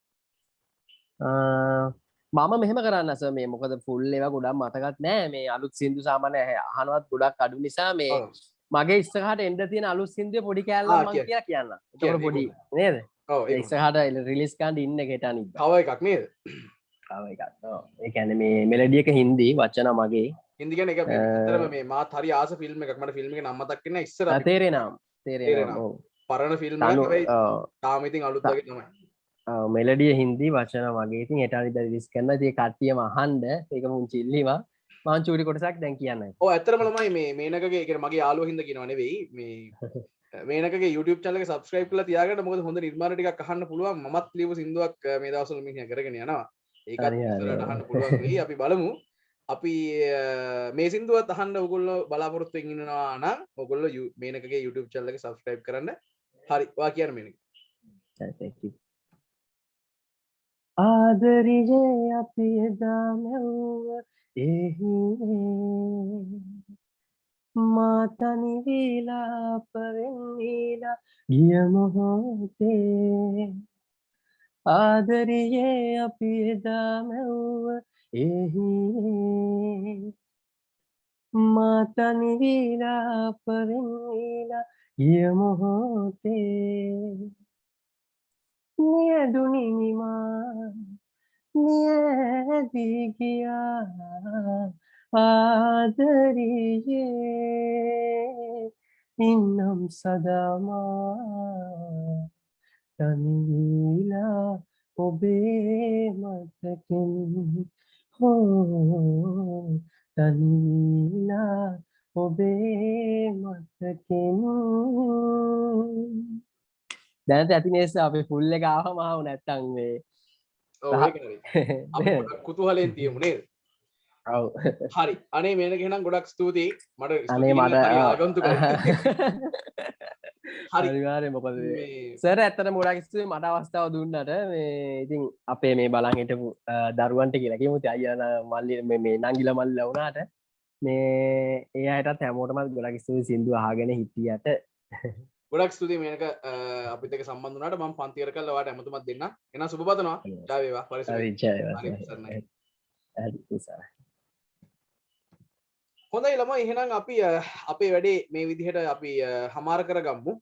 මම මෙහෙම කරන්න සර් මේ මොකද ෆුල් ඒවා ගොඩක් මතකත් නෑ මේ අලුත් සින්දු සාමාන්‍ය අහනවත් ගොඩක් අඩු නිසා මේ මගේ ඉස්සරහට එන්න තියෙන අලුත් සින්දුවේ පොඩි කෑල්ලක් මම කියලා කියන්න. ඒක පොඩි නේද? ඔව් ඉස්සරහට රිලීස් කරන්න ඉන්න ගෙට අනිත්. තව එකක් නේද? තව එකක්. ඔව්. ඒ කියන්නේ මේ මෙලඩි එක හින්දි වචන මගේ. හින්දි කියන්නේ ඒක ඇත්තටම මේ මාත් හරි ආස ෆිල්ම් එකක්. මට ෆිල්ම් එක නම මතක් වෙන්නේ ඉස්සර අපි තේරෙනවා. ඔව්. පරණ ෆිල්ම් එකක් හැබැයි තාම ඉතින් අලුත් වගේ තමයි. මෙලඩිය හින්දි වචන වගේ ඉතින් හෙට අනිද්දා රිලීස් කරනවා. ඉතින් කට්ටියම අහන්න ඒක මුංචි ඉල්ලීමක්. මම චූටි කොටසක් දැන් කියන්නයි. ඔව් ඇත්තටම ළමයි මේ මේනකගේ ඒ කියන්නේ මගේ යාළුවෝ හින්දා කියනවා නෙවෙයි මේ මේනකගේ YouTube channel එක subscribe කරලා තියාගන්න. මොකද හොඳ නිර්මාණ ටිකක් අහන්න පුළුවන්. මමත් ලියපු සින්දුවක් මේ දවස්වල මිනිහා කරගෙන යනවා. ඒකත් ඉස්සරහට අහන්න පුළුවන් වෙයි. අපි බලමු. අපි මේ සින්දුවත් අහන්න ඔයගොල්ලෝ බලාපොරොත්තු වෙමින් ඉන්නවා නම් ඔයගොල්ලෝ මේනකගේ YouTube channel එක subscribe කරන්න. හරි. ඔයා කියන්න මේනක. thank you. ආදරියේ අපි එදා මැව්ව මාතනි විලාපවෙන්නීලා ගිය මොහොතේ ආදරියේ අපි එදා මැව්ව මාතනි විලාපවෙන්නීලා ගිය මොහොතේ නියදුනි නිමා නියදී ගියා ආදරියේ ඉන්නම් සදාමා තනිවිලා ඔබේ මතකින් හෝ තනිවිලා ඔබේ මතකින් දැනට ඇති නේස අපි ෆුල් එක ආවම ආව නැත්තම් මේ ඔව් ඒක හරි අපි කුතුහලෙන් තියමු නේද ඔව් හරි අනේ මේනක එහෙනම් ගොඩක් ස්තුතියි මට අනේ මට ආගන්තුකයි හරි අනිවාර්යෙන් මොකද සර් ඇත්තටම ගොඩක් ස්තුතියි මට අවස්ථාව දුන්නට මේ ඉතින් අපේ මේ බලන් හිටපු දරුවන්ට කියලා කියමු අයියා මල්ලි මේ නංගිලා මල්ලිලා වුණාට මේ ඒ අයටත් හැමෝටම ගොඩක් ස්තුතියි සින්දු අහගෙන හිටියට ගොඩක් ස්තුතියි මේක අපිත් එක්ක සම්බන්ධ වුණාට මම පන්තිවර කරලා ඔයාලට හැමතුමත් දෙන්න. එහෙනම් සුබ පතනවා. ජය වේවා. හරි ජය වේවා. හොඳයි ළමයි එහෙනම් අපි අපේ වැඩේ මේ විදිහට අපි හමාර කරගමු.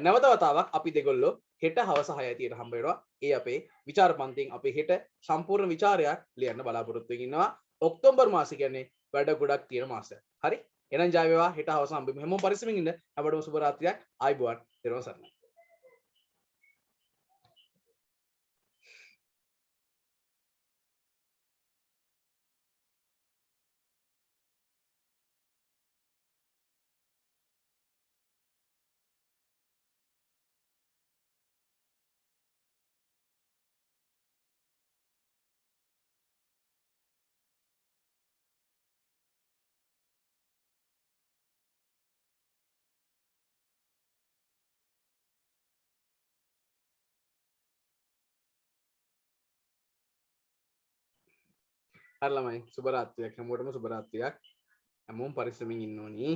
නැවත වතාවක් අපි දෙගොල්ලෝ හෙට හවස 6:30ට හම්බ වෙනවා. ඒ අපේ විචාර පන්තියෙන් අපි හෙට සම්පූර්ණ විචාරයක් ලියන්න බලාපොරොත්තු වෙමින් ඉන්නවා. ඔක්තෝබර් මාසෙ කියන්නේ වැඩ ගොඩක් තියෙන මාසයක්. හරි? එහෙනම් ජය වේවා. හෙට හවස හම්බෙමු. හැමෝම පරිස්සමින් ඉන්න. හැමෝටම සුබ රාත්‍රියක්. ආයුබෝවන්. ත්‍රිවංශ සරණයි. හරි ළමයි සුබ රාත්‍රියක්. හැමෝටම සුබ රාත්‍රියක්. හැමෝම පරිස්සමින් ඉන්න ඕනි.